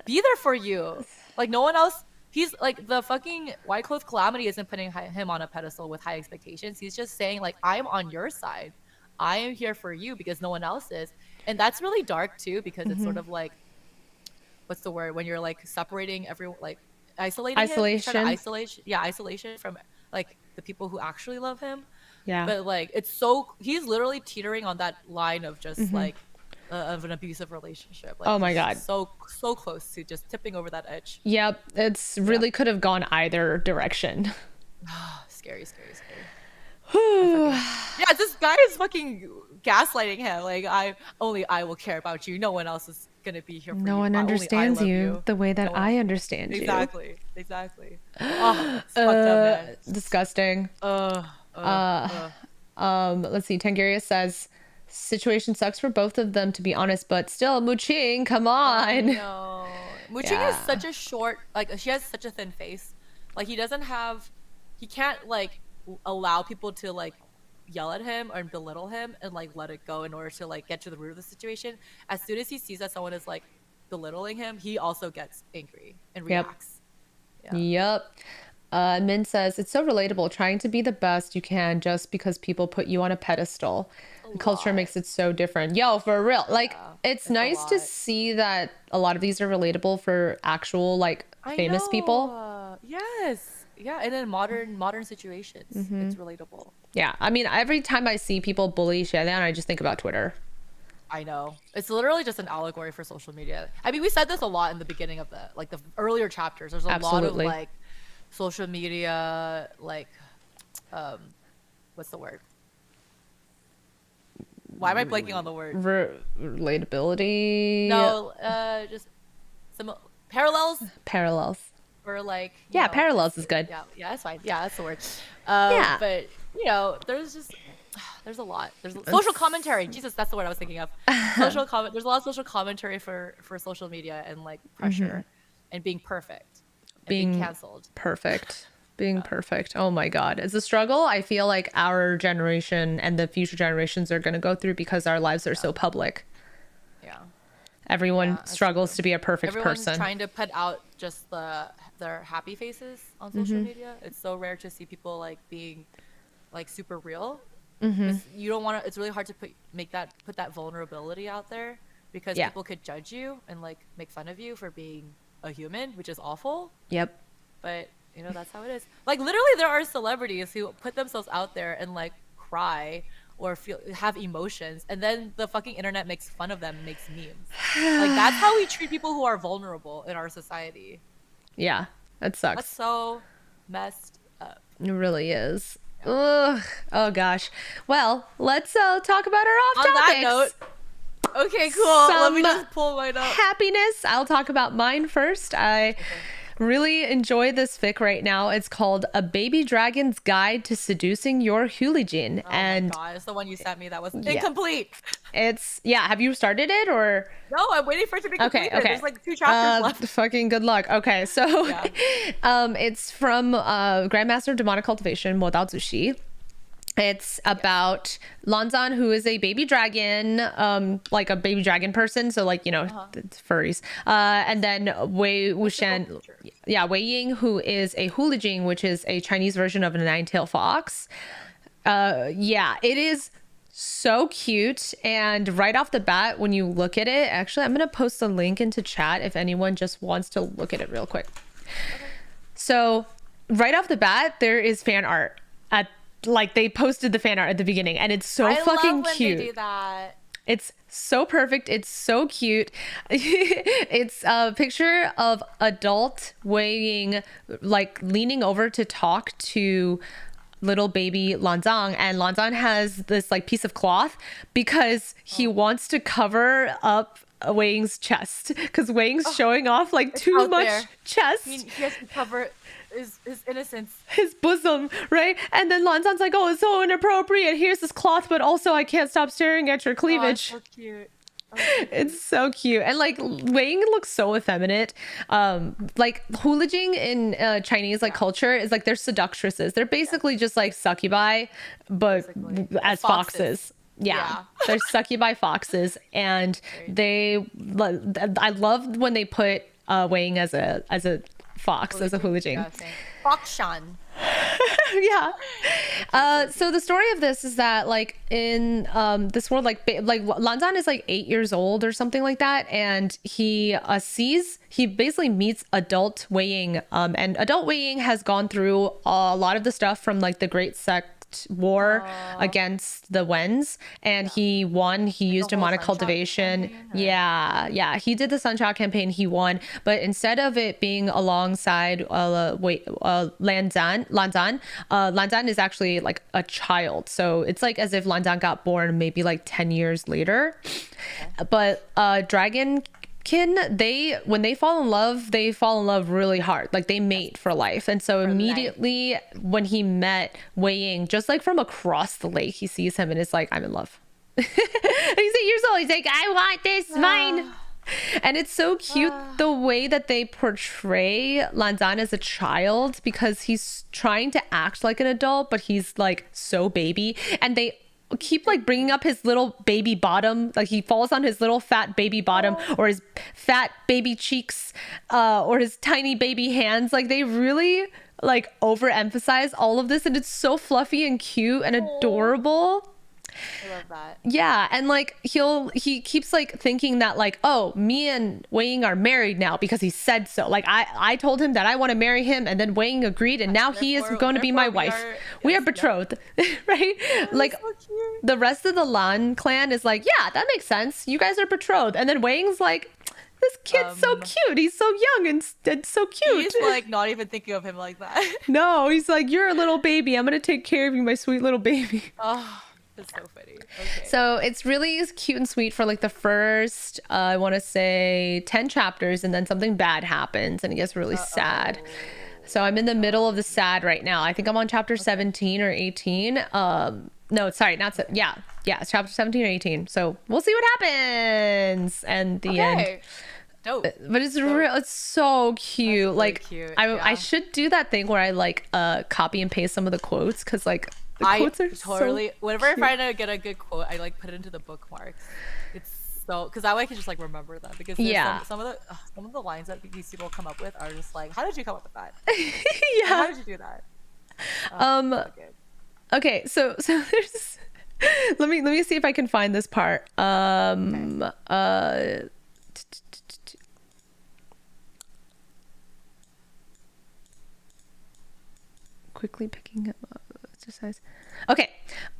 be there for you. Like, no one else. He's like, the fucking White Clothed Calamity isn't putting him on a pedestal with high expectations. He's just saying, like, I'm on your side. I am here for you because no one else is. And that's really dark too, because it's sort of like, what's the word, when you're like separating everyone, like isolation from like the people who actually love him. Yeah. But like, he's literally teetering on that line of just like of an abusive relationship. Like, oh my God. So close to just tipping over that edge. Yep. It's really could have gone either direction. Scary. Yeah, this guy is fucking gaslighting him. Like, I will care about you. No one else is gonna be here for you. No one understands you the way that I understand you. Exactly. Oh, it's fucked up, man. Disgusting. Let's see. Tangarius says, situation sucks for both of them, to be honest, but still, Mu Qing, come on. No, Mu Qing has such a short, like, she has such a thin face. Like, he can't like allow people to like yell at him or belittle him and like let it go in order to like get to the root of the situation. As soon as he sees that someone is like belittling him, he also gets angry and reacts. Yep. Min says, it's so relatable, trying to be the best you can just because people put you on a pedestal. The culture makes it so different. Yo, for real. Like, it's nice to see that a lot of these are relatable for actual like famous people. Yes. Yeah, and in modern situations, it's relatable. Yeah, I mean, every time I see people bully Xie Lian, I just think about Twitter. I know. It's literally just an allegory for social media. I mean, we said this a lot in the beginning of the earlier chapters. There's a lot of like social media, like, what's the word? Why am I blanking on the word? Relatability. No, just some parallels. Or like, parallels is good. Yeah, that's fine. Yeah, that's the word. But there's a lot. There's social commentary. Jesus, that's the word I was thinking of. There's a lot of social commentary for social media and like pressure and being perfect, and being canceled. Being perfect. Oh my God, it's a struggle. I feel like our generation and the future generations are going to go through because our lives are so public. Yeah. Everyone struggles to be a perfect person. Everyone's trying to put out just their happy faces on social media. It's so rare to see people like being like super real. You don't want to. It's really hard to put that vulnerability out there because people could judge you and like make fun of you for being a human, which is awful. Yep. But That's how it is. Like literally there are celebrities who put themselves out there and like cry or have emotions, and then the fucking internet makes fun of them, makes memes. Like that's how we treat people who are vulnerable in our society. Yeah, that sucks. That's so messed up. It really is. Yeah. Ugh. Oh gosh. Well, let's talk about our off topics. On that note, okay, cool. Let me just pull mine up. Happiness. I'll talk about mine first. I really enjoy this fic right now. It's called A Baby Dragon's Guide to Seducing Your Hulijin. Oh my god, it's the one you sent me that was incomplete. Have you started it or? No, I'm waiting for it to be completed. Okay. There's like 2 chapters left. Fucking good luck. Okay, so it's from Grandmaster Demonic Cultivation, Mo Dao Zuxi. It's about Lanzan, who is a baby dragon, like a baby dragon person. So like, it's furries. And then Wei Wuxian, Wei Ying, who is a Hulijing, which is a Chinese version of a 9-tailed fox. It is so cute. And right off the bat, when you look at it, actually, I'm going to post a link into chat if anyone just wants to look at it real quick. Okay. So right off the bat, there is fan art they posted the fan art at the beginning, and it's so fucking cute. They do that. It's so perfect. It's so cute. It's a picture of adult weighing, like leaning over to talk to little baby Lanzang, and Lanzang has this like piece of cloth because he wants to cover up Wei Ying's chest, because Wei Ying's showing off like too much chest. He has to cover his innocence, his bosom, right? And then Lanzan's like, oh, it's so inappropriate, here's this cloth, but also I can't stop staring at your cleavage. So cute. It's so cute. And like Wei Ying looks so effeminate. Like Hulijing in Chinese culture is like they're seductresses. They're basically just like succubi, but as foxes. They're succubi foxes, and I love when they put Wei Ying as a fox, as a Hulijing. Foxshan. So the story of this is that like in this world, like Lanzan is like 8 years old or something like that, and he basically meets adult Wei Ying, and adult Wei Ying has gone through a lot of the stuff from like the Great Sect war against the Wens, and he won. He used demonic cultivation. He did the Sunshot campaign. He won, but instead of it being alongside Lanzan is actually like a child, so it's like as if Lanzan got born maybe like 10 years later. But Dragon Kin, when they fall in love really hard. Like they mate for life. And so immediately when he met Wei Ying, just like from across the lake, he sees him and is like, I'm in love. He's 8 years old. He's like, I want this, mine. And it's so cute the way that they portray Lanzan as a child, because he's trying to act like an adult, but he's like so baby. And they keep like bringing up his little baby bottom, like he falls on his little fat baby bottom, or his fat baby cheeks, or his tiny baby hands. Like they really like overemphasize all of this, and it's so fluffy and cute and adorable. I love that. Yeah, and like he keeps like thinking that like, oh, me and Wei Ying are married now because he said so. Like I told him that I want to marry him, and then Wei Ying agreed, and now he is going to be my wife. We are betrothed, right? Like so the rest of the Lan clan is like, yeah, that makes sense. You guys are betrothed, and then Wei Ying's like, this kid's so cute. He's so young and so cute. He's like not even thinking of him like that. No, he's like, you're a little baby. I'm gonna take care of you, my sweet little baby. Oh. It's so funny. Okay. So it's really cute and sweet for like the first, I want to say 10 chapters, and then something bad happens and it gets really sad. So I'm in the middle of the sad right now. I think I'm on chapter 17 or 18. No, sorry, not so. Yeah, it's chapter 17 or 18. So we'll see what happens. And the end. Dope. But it's real. It's so cute. Really like cute. I should do that thing where I like copy and paste some of the quotes, because like the quotes are totally. So whenever I find to get a good quote, I like put it into the bookmarks. It's so, because that way I can just like remember them, because some of the lines that these people come up with are just like, how did you come up with that? How did you do that? Okay, so there's let me see if I can find this part. quickly picking him up. Exercise. Okay.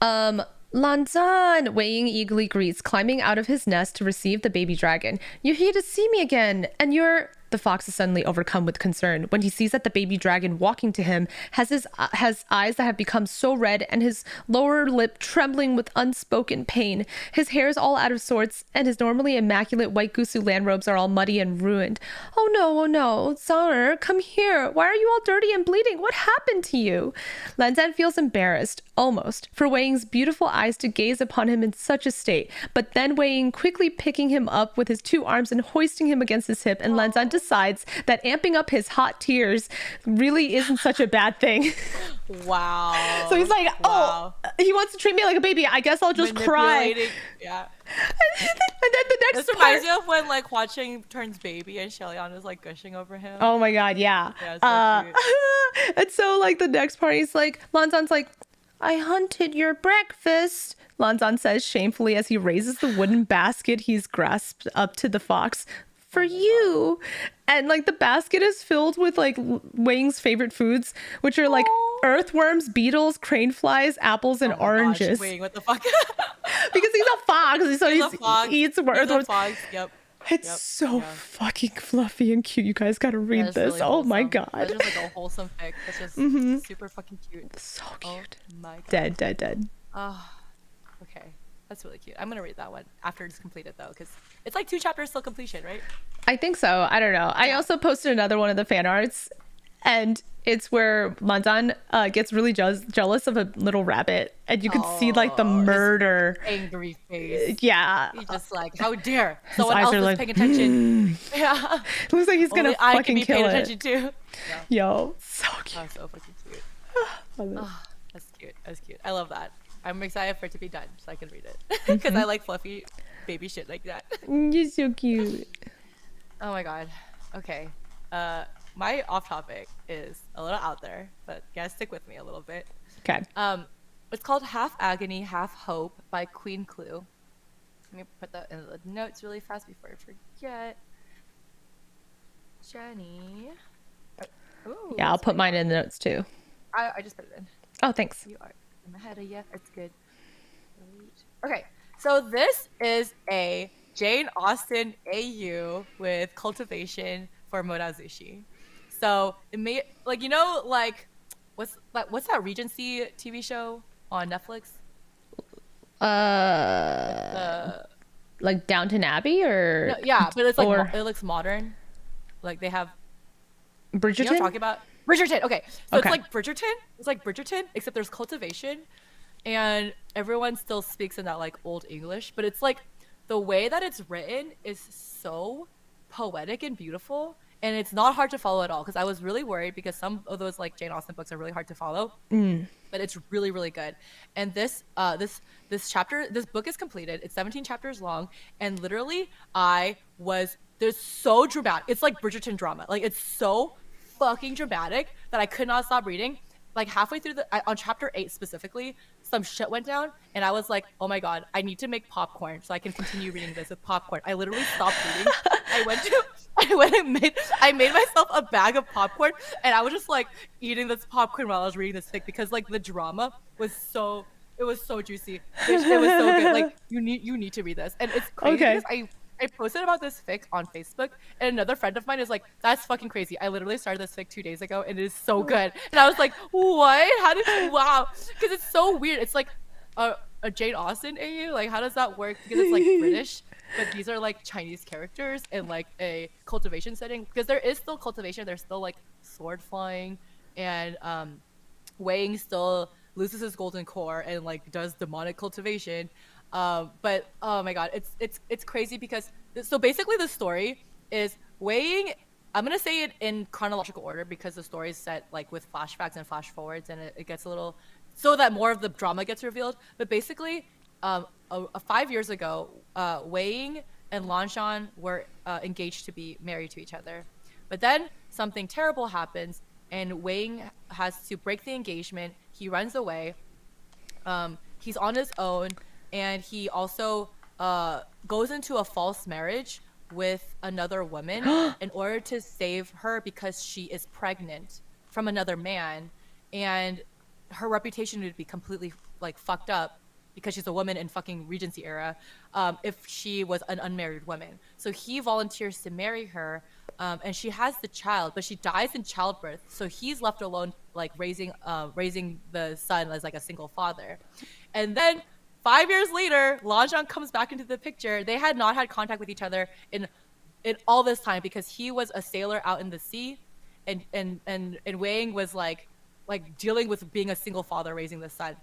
Lanzan, Wei Ying eagerly greets, climbing out of his nest to receive the baby dragon. You're here to see me again, and you're... The fox is suddenly overcome with concern when he sees that the baby dragon walking to him has eyes that have become so red and his lower lip trembling with unspoken pain. His hair is all out of sorts, and his normally immaculate white gusu land robes are all muddy and ruined. Oh no, Zhang, come here. Why are you all dirty and bleeding? What happened to you? Lanzan feels embarrassed, almost, for Wei Ying's beautiful eyes to gaze upon him in such a state, but then Wei Ying quickly picking him up with his 2 arms and hoisting him against his hip, and Lanzan decides that amping up his hot tears really isn't such a bad thing. Wow. So he's like, he wants to treat me like a baby. I guess I'll just cry. Yeah. And then the next This reminds me of when like watching Turns Baby and Xie Lian is like gushing over him. Oh my god, yeah. Yeah, so cute. And so like the next part, he's like, Lanzan's like, I hunted your breakfast, Lanzan says shamefully as he raises the wooden basket he's grasped up to the fox. For you. And like the basket is filled with like Wei Ying's favorite foods, which are like earthworms, beetles, crane flies, apples, and oranges. Gosh, Wei Ying, what the fuck? Because he's a fox, so he eats earthworms. Yep. It's so fucking fluffy and cute. You guys gotta read this. Really oh my god. It's just like a wholesome fic. It's just super fucking cute. So cute. Oh my god. Dead. Oh, okay. That's really cute. I'm gonna read that one after it's completed though, because it's like 2 chapters till completion, right? I think so. I don't know. I also posted another one of the fan arts, and it's where Lanzan gets really jealous of a little rabbit, and you can see like the murder. Angry face. Yeah. He's just like, how dare someone else is like, paying attention. Yeah. It looks like he's gonna fucking kill it. Attention too. Yeah. Yo, so cute. Oh, so fucking cute. Oh, that's cute. That's cute. I love that. I'm excited for it to be done so I can read it because I like fluffy baby shit like that. You're so cute. Oh my god. Okay. My off topic is a little out there, but you gotta stick with me a little bit. Okay. It's called Half Agony, Half Hope by Queen Clue. Let me put that in the notes really fast before I forget. Jenny. Ooh, yeah, I'll put mine in the notes too. I just put it in. Oh, thanks. You are in the head of it's good. Okay, so this is a Jane Austen AU with cultivation for Modazushi. So it may like what's that Regency TV show on Netflix? Like Downton Abbey or no, yeah, but it's like it looks modern. Like they have Bridgerton. You know what I'm talking about? Bridgerton. Okay, so it's like Bridgerton. It's like Bridgerton, except there's cultivation, and everyone still speaks in that like old English. But it's like the way that it's written is so poetic and beautiful, and it's not hard to follow at all. Because I was really worried because some of those like Jane Austen books are really hard to follow, but it's really really good. And this book is completed. It's 17 chapters long, and literally there's so dramatic. It's like Bridgerton drama. Like it's so fucking dramatic that I could not stop reading. Like halfway through on chapter 8 specifically, some shit went down and I was like, oh my god, I need to make popcorn so I can continue reading this with popcorn. I literally stopped reading. I made myself a bag of popcorn and I was just like eating this popcorn while I was reading this fic because like the drama was so juicy. It was so good. Like you need to read this. And it's crazy because I posted about this fic on Facebook, and another friend of mine is like, that's fucking crazy. I literally started this fic 2 days ago, and it is so good. And I was like, what? Wow. Because it's so weird. It's like a Jane Austen AU. Like, how does that work? Because it's like British, but these are like Chinese characters in like a cultivation setting. Because there is still cultivation. There's still like sword flying, and Wei Ying still loses his golden core and like does demonic cultivation. But oh my god, it's crazy because so basically the story is Wei Ying. I'm gonna say it in chronological order because the story is set like with flashbacks and flash forwards, and it gets a little so that more of the drama gets revealed. But basically, 5 years ago, Wei Ying and Lanshan were engaged to be married to each other. But then something terrible happens, and Wei Ying has to break the engagement. He runs away. He's on his own. And he also goes into a false marriage with another woman in order to save her because she is pregnant from another man. and her reputation would be completely like fucked up because she's a woman in fucking Regency era, if she was an unmarried woman. So he volunteers to marry her, and she has the child, but she dies in childbirth. So he's left alone, like raising the son as like a single father. And then 5 years later, Lanzhan comes back into the picture. They had not had contact with each other in all this time because he was a sailor out in the sea, and Wei Ying was like dealing with being a single father raising the son.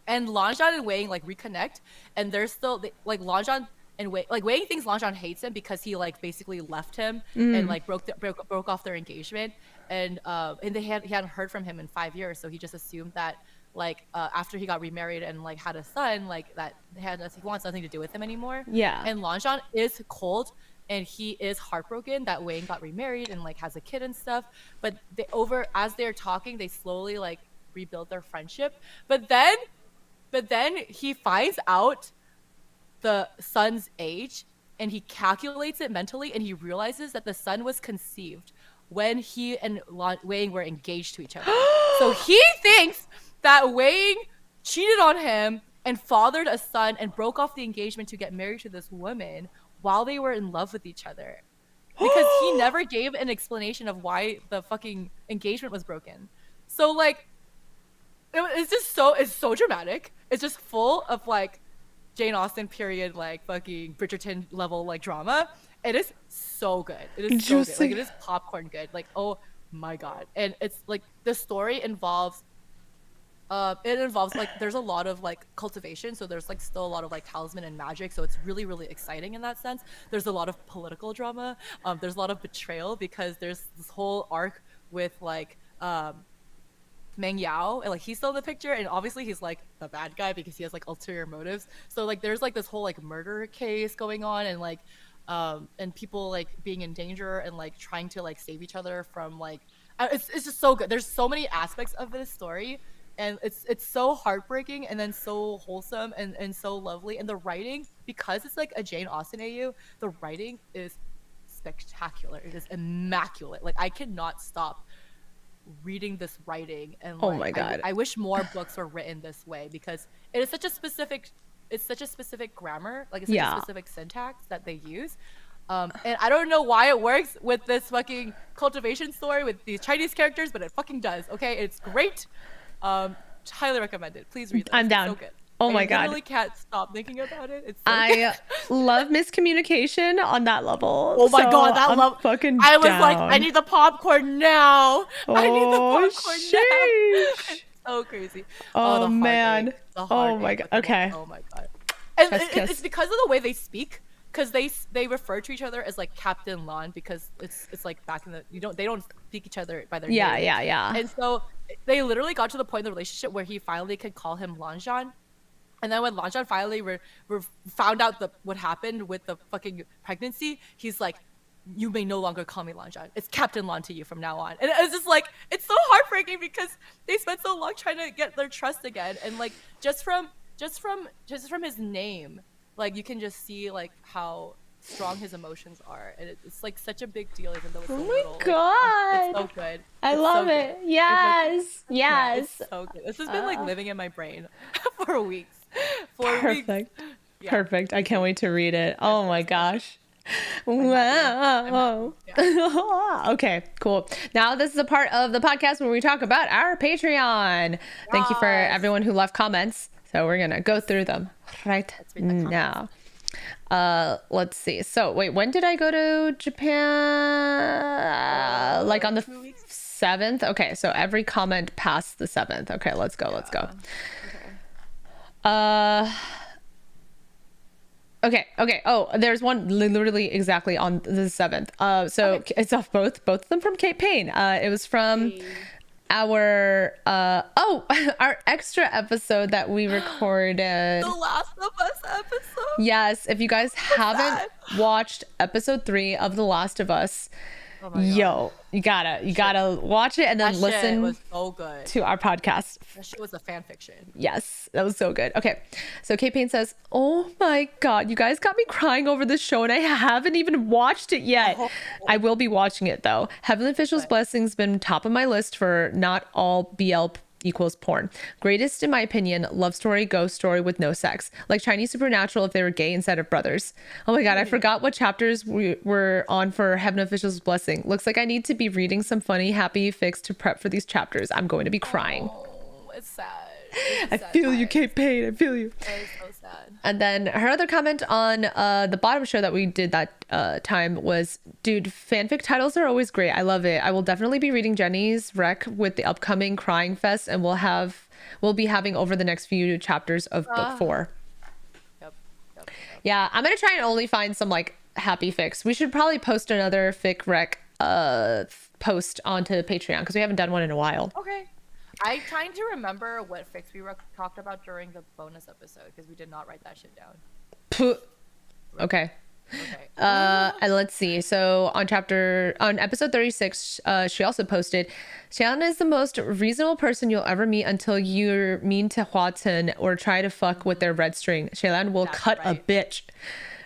And Lanzhan and Wei Ying like reconnect, and they're still like Lanzhan and Wei Ying thinks Lanzhan hates him because he like basically left him and like broke off their engagement, and he hadn't heard from him in 5 years, so he just assumed that like after he got remarried and like had a son, like that he wants nothing to do with him anymore. Yeah. And Lanzhan is cold, and he is heartbroken that Wei Ying got remarried and like has a kid and stuff. But as they're talking, they slowly like rebuild their friendship. But then he finds out the son's age, and he calculates it mentally, and he realizes that the son was conceived when he and Wei Ying were engaged to each other. So he thinks that Wei Ying cheated on him and fathered a son and broke off the engagement to get married to this woman while they were in love with each other, because he never gave an explanation of why the fucking engagement was broken. So like, it's so dramatic. It's just full of like Jane Austen period, like fucking Bridgerton level like drama. It is so good. It is so good. Like, it is popcorn good. Like, oh my god. And it's like the story involves like there's a lot of like cultivation, so there's like still a lot of like talisman and magic, so it's really, really exciting in that sense. There's a lot of political drama. There's a lot of betrayal because there's this whole arc with like Meng Yao, and like he's still in the picture, and obviously he's like the bad guy because he has like ulterior motives. So like there's like this whole like murder case going on, and like and people like being in danger and like trying to like save each other from like it's just so good. There's so many aspects of this story, and it's so heartbreaking and then so wholesome and so lovely. And the writing, because it's like a Jane Austen AU, the writing is spectacular. It is immaculate. Like I cannot stop reading this writing, and like, oh my god, I wish more books were written this way, because it is such a specific grammar, like it's such a specific syntax that they use, and I don't know why it works with this fucking cultivation story with these Chinese characters, but it fucking does. Okay, it's great. Highly recommend it. Please read it. I'm down. It's so good. Oh my god, I literally can't stop thinking about it. It's so I love miscommunication on that level. Oh my god, that love fucking I was down. like, I need the popcorn now. I need the popcorn sheesh. now. So crazy. Oh the man. Oh my god. Okay. Oh my god. And it's because of the way they speak, because they refer to each other as like Captain Lan, because it's like back in the they don't speak each other by their name. Yeah. And so they literally got to the point in the relationship where he finally could call him Lanzhan. And then when Lanzhan finally found out what happened with the fucking pregnancy, he's like, you may no longer call me Lanzhan. It's Captain Lan to you from now on. And it's just like, it's so heartbreaking because they spent so long trying to get their trust again. And like, just from his name, like you can just see like how strong his emotions are. And it's like such a big deal, even though it's so little. Oh my god. It's so good. I love it. Yes. Yeah, it's so good. This has been like living in my brain for weeks. Perfect. Yeah. Perfect. I can't wait to read it. Oh my gosh. Wow. Yeah. Okay, cool. Now this is a part of the podcast where we talk about our Patreon. Yes. Thank you for everyone who left comments. So we're going to go through them right now. Let's see. So wait, when did I go to Japan? Like on the 7th? Okay, so every comment past the 7th. Okay, let's go. Okay. Oh, there's one literally exactly on the 7th. It's off both of them from Kate Payne. It was from our our extra episode that we recorded. The Last of Us episode. Yes, if you guys haven't watched episode 3 of The Last of Us, Oh my Yo, you gotta watch it and then that listen shit was so good. to our podcast. That shit was a fan fiction. Yes, that was so good. Okay, so Kate Payne says, oh my god, you guys got me crying over this show and I haven't even watched it yet. I will be watching it though. Heavenly Official's Blessing's been top of my list for not all BL equals porn. Greatest in my opinion, love story, ghost story with no sex. Like Chinese Supernatural if they were gay instead of brothers. Oh my god, I forgot what chapters we were on for Heaven Official's Blessing. Looks like I need to be reading some funny happy fics to prep for these chapters. I'm going to be crying. Oh, it's sad. I feel you, Kate Payne. I feel you. That is so sad. And then her other comment on the bottom show that we did that time was, dude, fanfic titles are always great. I love it. I will definitely be reading Jenny's rec with the upcoming Crying Fest, and we'll be having over the next few chapters of book 4. Yep. Yeah, I'm gonna try and only find some like happy fics. We should probably post another fic rec post onto Patreon because we haven't done one in a while. Okay. I'm trying to remember what fics we talked about during the bonus episode because we did not write that shit down. Okay. And let's see. So on episode 36, she also posted, Xie Lian is the most reasonable person you'll ever meet until you're mean to Hua Tun or try to fuck with their red string. Xie Lian will cut a bitch.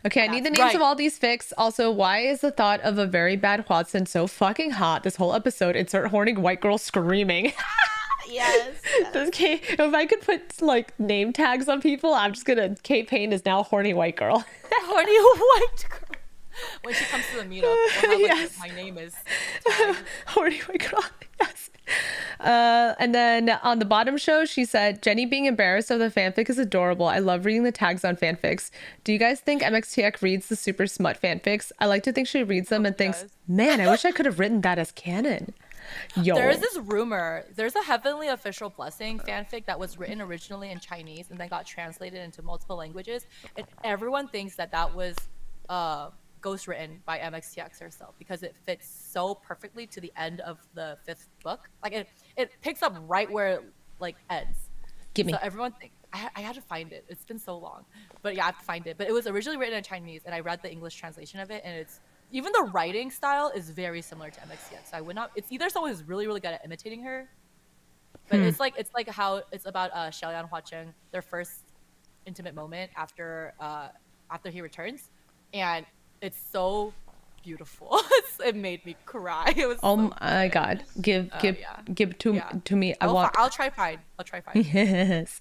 Okay, I need the names of all these fics. Also, why is the thought of a very bad Hua Tun so fucking hot this whole episode? Insert horny white girl screaming. Yes. If I could put like name tags on people, I'm just gonna. Kate Payne is now horny white girl. Horny white girl. When she comes to the meetup, we'll have my name is horny white girl. Yes. And then on the bottom show, she said, Jenny being embarrassed of the fanfic is adorable. I love reading the tags on fanfics. Do you guys think MXTX reads the super smut fanfics? I like to think she reads them and thinks, man, I wish I could have written that as canon. Yo. There's this rumor. There's a Heavenly Official Blessing fanfic that was written originally in Chinese and then got translated into multiple languages. And everyone thinks that was ghost written by MXTX herself because it fits so perfectly to the end of the 5th book. Like it picks up right where it like ends. Give me. So everyone thinks I had to find it. It's been so long, but yeah, I have to find it. But it was originally written in Chinese, and I read the English translation of it, and it's even the writing style is very similar to MXTX. So I would not. It's either someone who's really really good at imitating her, but it's like how it's about Xie Lian Hua Cheng, their first intimate moment after he returns, and it's so beautiful. It made me cry. It was my god. Give to me. I'll try find. Yes.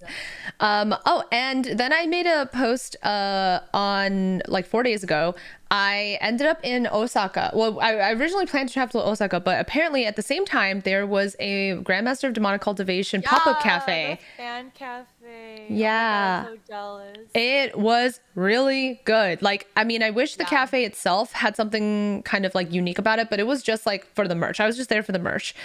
Yeah. And then I made a post on like 4 days ago. I ended up in Osaka. Well, I originally planned to travel to Osaka, but apparently at the same time there was a Grandmaster of Demonic Cultivation pop-up cafe. The fan cafe. Yeah. Oh my God, I'm so jealous. It was really good. Like, I mean, I wish the cafe itself had something kind of like unique about it, but it was just like for the merch. I was just there for the merch.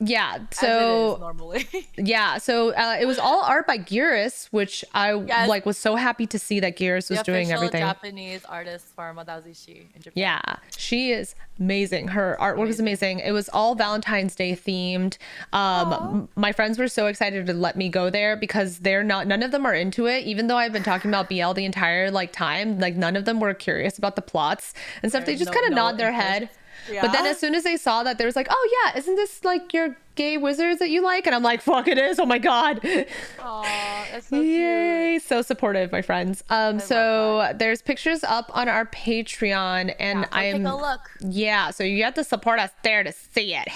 Yeah, so as it is normally. Yeah, so it was all art by Giris, which I like was so happy to see that Giris was doing everything. Japanese artist for Madazishi in Japan. Yeah, she is amazing. Her artwork is amazing. It was all Valentine's Day themed. My friends were so excited to let me go there because none of them are into it. Even though I've been talking about BL the entire like time, like none of them were curious about the plots and stuff. They just kind of nod their head. Yeah. But then as soon as they saw that, there was like, oh yeah, isn't this like your gay wizards that you like? And I'm like, fuck, it is. Oh my god. Aw, that's so Yay, cute. so supportive, my friends. So there's pictures up on our Patreon, and take a look. Yeah, so you have to support us there to see it.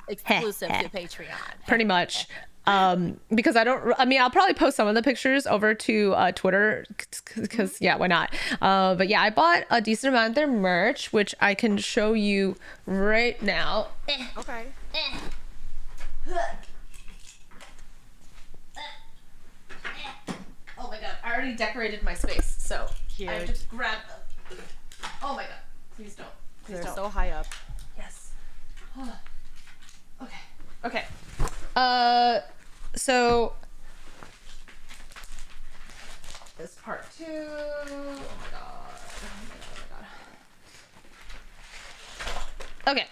Exclusive to Patreon. Pretty much. Because I'll probably post some of the pictures over to Twitter because why not? But yeah, I bought a decent amount of their merch, which I can show you right now. Okay. Oh my god, I already decorated my space, so Cute. I just grabbed them. Oh my god, please don't. They're so high up. Yes. Okay. So this part 2. Oh my god. Okay.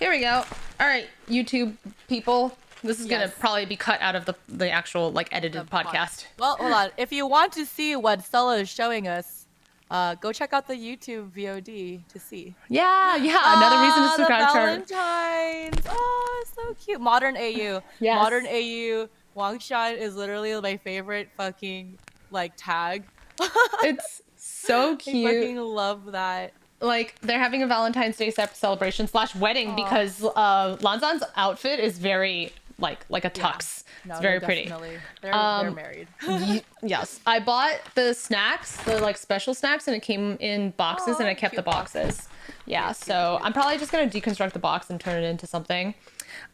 Here we go. All right, YouTube people. This is gonna probably be cut out of the actual like edited podcast. Well, hold on. If you want to see what Stella is showing us, go check out the YouTube VOD to see. Yeah, another reason to subscribe to her. Valentines. Oh, so cute. Modern AU. Yes. Modern AU. Wangshan is literally my favorite fucking like tag. It's so cute. I fucking love that. Like they're having a Valentine's Day celebration / wedding because Lanzan's outfit is very like a tux. No, it's very pretty. They're married. Yes, I bought the snacks, the like special snacks, and it came in boxes, and I kept the boxes. Yeah, so I'm probably just gonna deconstruct the box and turn it into something.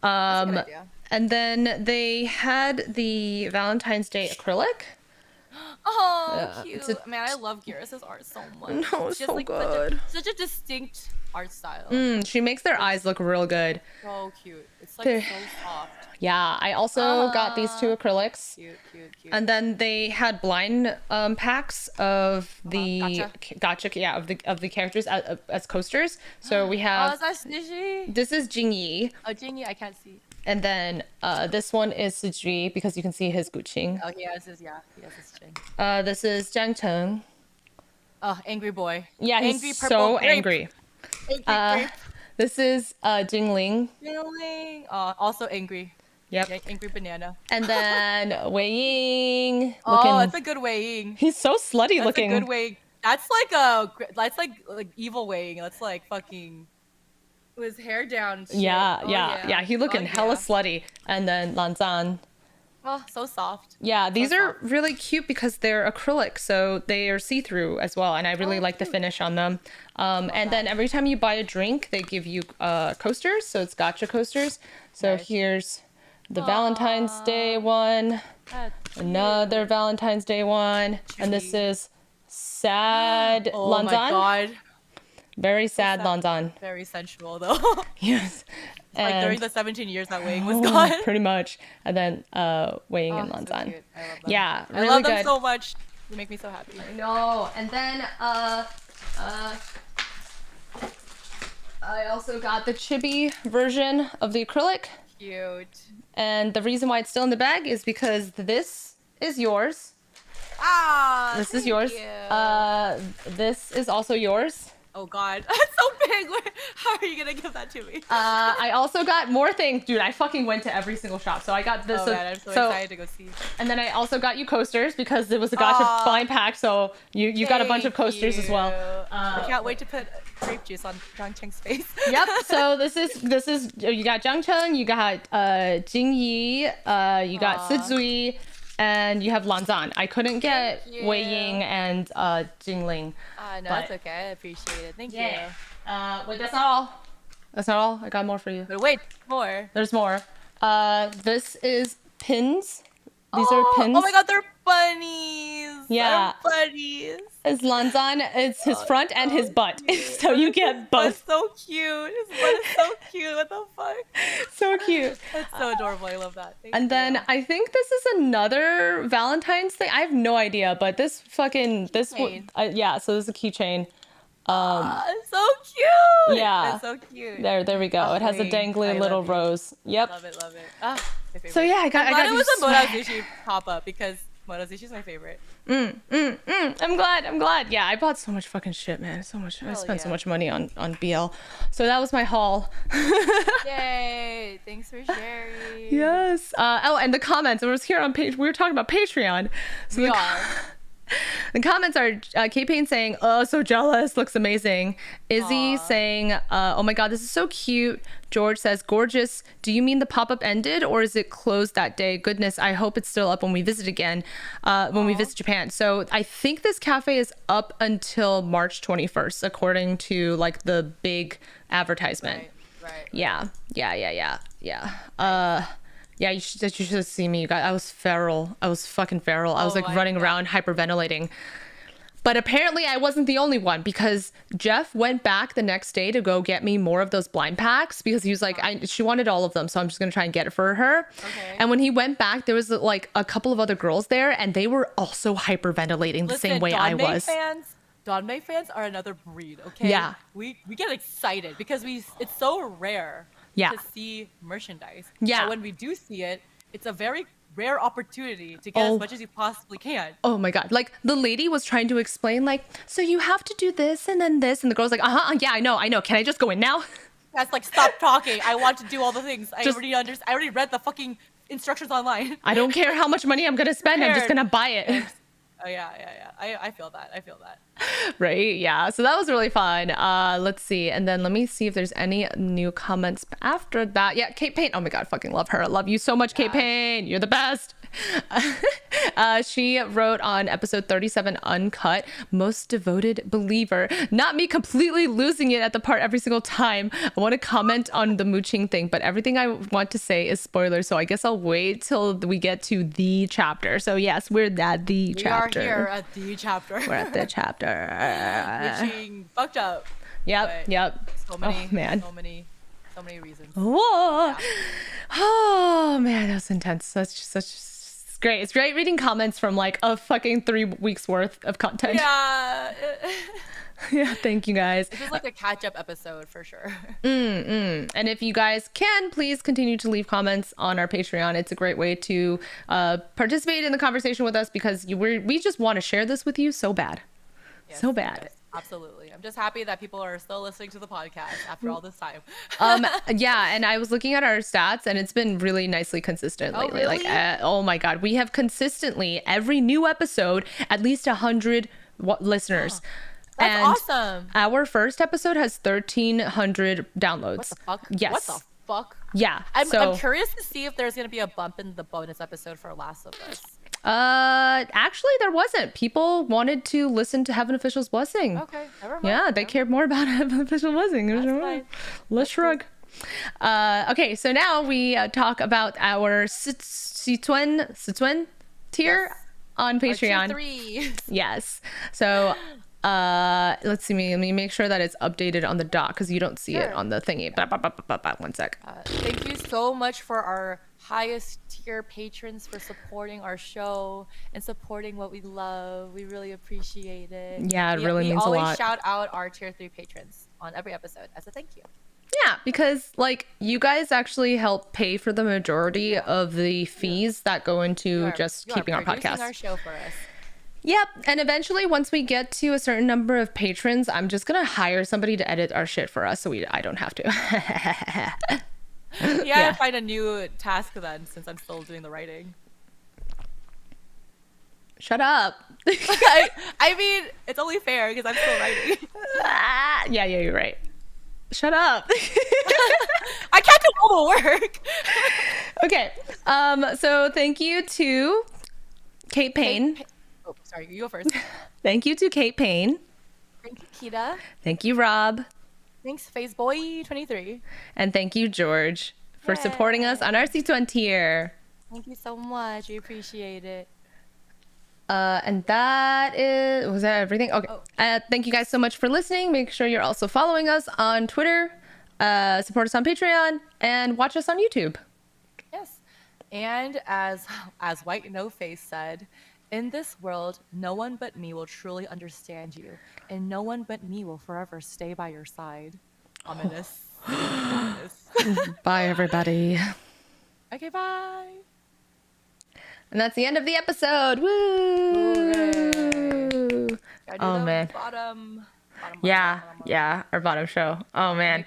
That's a good idea. And then they had the Valentine's Day acrylic. Oh, cute. Man, I love Gyris's art so much. No, it's so good. Such a distinct art style. She makes their eyes look real good. So cute. It's like so soft. Yeah, I also got these 2 acrylics. Cute. And then they had blind packs of the gotcha of the characters as coasters. So we have. Oh, is that Snitchy? This is Jingyi. Oh, Jingyi, I can't see. And then this one is Sijui because you can see his Guqing. Oh, he has his Qing. This is Jiang Cheng. Oh, angry boy. Yeah, he's so angry. Angry this is Jingling. Jingling. Also angry. Yep. Angry banana. And then Wei Ying. Oh, that's a good Wei Ying. He's so slutty looking. That's a good Wei Ying. That's like evil Wei Ying. That's like fucking with his hair down. Shit. Yeah. He looking hella slutty. And then Lanzan. Oh, so soft. Yeah, these are really cute because they're acrylic, so they are see-through as well, and I really like the finish on them. And then every time you buy a drink, they give you coasters, so it's gotcha coasters. So here's the Valentine's Day one, another Valentine's Day one, and this is sad Lanzan. Oh my god. Very sad Lanzan. Very sensual though. Yes. Like during the 17 years that Wei Ying was gone. Pretty much. And then Wei Ying and Lanzan. So cute. I love them. Yeah, really I love them so much. They make me so happy. I know. And then I also got the chibi version of the acrylic. Cute. And the reason why it's still in the bag is because this is yours. This is yours. This is also yours. Oh god, that's so big. How are you gonna give that to me? I also got more things, dude. I fucking went to every single shop, so I got this. Oh man, I'm so excited to go see. And then I also got you coasters because it was a gotcha blind pack, so you got a bunch of coasters as well. I can't wait to put grape juice on Jiang Cheng's face. Yep. So this is you got Jiang Cheng, you got Jingyi, you got Sizui. And you have Lanzan. I couldn't get Wei Ying and Jingling. No, that's okay. I appreciate it. Thank you. Wait, that's not all. That's not all. I got more for you. But wait, more. There's more. This is pins. These are pins. Oh my god, they're bunnies. Yeah. They're bunnies. It's Lanzan. It's his front and his butt. So you get both. That's so cute. His butt is so cute. What the fuck? So cute. That's so adorable. I love that. Thank you. Then I think this is another Valentine's thing. I have no idea, but this fucking so this is a keychain. So cute. Yeah. That's so cute. There we go. It has a dangly little rose. Yep. Love it. So yeah, I got it was a Moda Zushi pop up because Moda Zushi is my favorite. I'm glad. Yeah, I bought so much fucking shit, man. So much. I spent so much money on BL. So that was my haul. Yay! Thanks for sharing. Yes. And the comments. It was here on page. We were talking about Patreon. So the comments are K-Pain saying, "Oh, so jealous. Looks amazing." Izzy saying, "Oh my god, this is so cute." George says, "Gorgeous. Do you mean the pop-up ended or is it closed that day? Goodness, I hope it's still up when we visit again, when we visit Japan." So I think this cafe is up until March 21st, according to like the big advertisement. Right. Yeah. Yeah, you should have seen me, you guys. I was feral. I was fucking feral. I was like running around hyperventilating. But apparently I wasn't the only one because Jeff went back the next day to go get me more of those blind packs because he was like, she wanted all of them. So I'm just going to try and get it for her. Okay. And when he went back, there was like a couple of other girls there and they were also hyperventilating the same way I was. Donmei fans are another breed, okay? Yeah. We get excited because it's so rare to see merchandise. Yeah. So when we do see it, it's a very rare opportunity to get as much as you possibly can. Oh my God. Like the lady was trying to explain like, so you have to do this and then this. And the girl's like, yeah, I know. Can I just go in now? That's like, stop talking. I want to do all the things. I already read the fucking instructions online. I don't care how much money I'm going to spend. I'm just going to buy it. Oh yeah. I feel that. Right. Yeah. So that was really fun. Let's see. And then let me see if there's any new comments after that. Yeah. Kate Payne. Oh my God. Fucking love her. I love you so much, Kate Payne. You're the best. She wrote on episode 37 uncut, most devoted believer. Not me completely losing it at the part every single time. I want to comment on the Mu Qing thing, but everything I want to say is spoilers, so I guess I'll wait till we get to the chapter. So yes, we're at the chapter. We are here at the chapter. We're at the chapter. Mu Qing fucked up. Yep. So many, oh man, so many reasons. Whoa. Yeah. Oh man, that was intense. Such great. It's great reading comments from like a fucking 3 weeks worth of content. Yeah. Yeah, thank you guys. This is like a catch-up episode for sure. And if you guys can, please continue to leave comments on our Patreon. It's a great way to participate in the conversation with us because we just want to share this with you so bad. Yes, so bad. Yes, absolutely. I'm just happy that people are still listening to the podcast after all this time. Yeah, and I was looking at our stats and it's been really nicely consistent lately. Really? Like, oh my God, we have consistently every new episode at least 100 listeners. That's awesome. Our first episode has 1,300 downloads. What the fuck? Yes. What the fuck? Yeah. I'm curious to see if there's gonna be a bump in the bonus episode for Last of Us. Actually there wasn't. People wanted to listen to Heaven Official's Blessing. Okay, never mind. Yeah, they cared more about Heaven Official Blessing. Let's shrug. Okay, so now we talk about our Sichuan tier on Patreon. Our tier 3. Yes. So let's see. Let me make sure that it's updated on the doc because you don't see it on the thingy. 1 sec. Thank you so much for our highest tier patrons for supporting our show and supporting what we love. We really appreciate it. Yeah, it really means a lot. We always shout out our tier 3 patrons on every episode as a thank you. Yeah, because like you guys actually help pay for the majority of the fees that go into just keeping our podcast. Our show for us. Yep. And eventually, once we get to a certain number of patrons, I'm just going to hire somebody to edit our shit for us so I don't have to. Yeah, I find a new task then since I'm still doing the writing. Shut up. I mean, it's only fair because I'm still writing. Yeah, you're right. Shut up. I can't do all the work. Okay. So thank you to Kate Payne. Oh, sorry, you go first. Thank you to Kate Payne. Thank you, Kita. Thank you, Rob. Thanks, FaceBoy23. And thank you, George, for supporting us on our C2N tier. Thank you so much. We appreciate it. And was that everything? Okay. Thank you guys so much for listening. Make sure you're also following us on Twitter, support us on Patreon, and watch us on YouTube. Yes. And as White No Face said, in this world, no one but me will truly understand you, and no one but me will forever stay by your side. Ominous. Ominous. Bye, everybody. Okay, bye. And that's the end of the episode. Woo! Oh man. Bottom. Yeah, our bottom show. Oh man.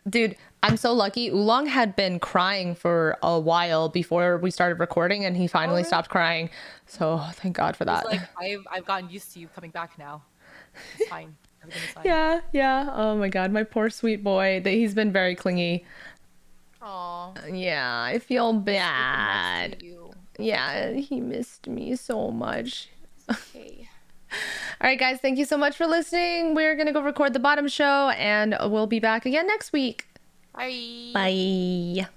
Dude, I'm so lucky. Oolong had been crying for a while before we started recording, and he finally stopped crying. So thank God for that. Like I've gotten used to you coming back now. It's fine. Everything is fine. Yeah. Oh my God, my poor sweet boy. He's been very clingy. Aww. Yeah, I feel bad. Yeah, he missed me so much. Okay. All right, guys, thank you so much for listening. We're gonna go record the bottom show, and we'll be back again next week. Bye. Bye.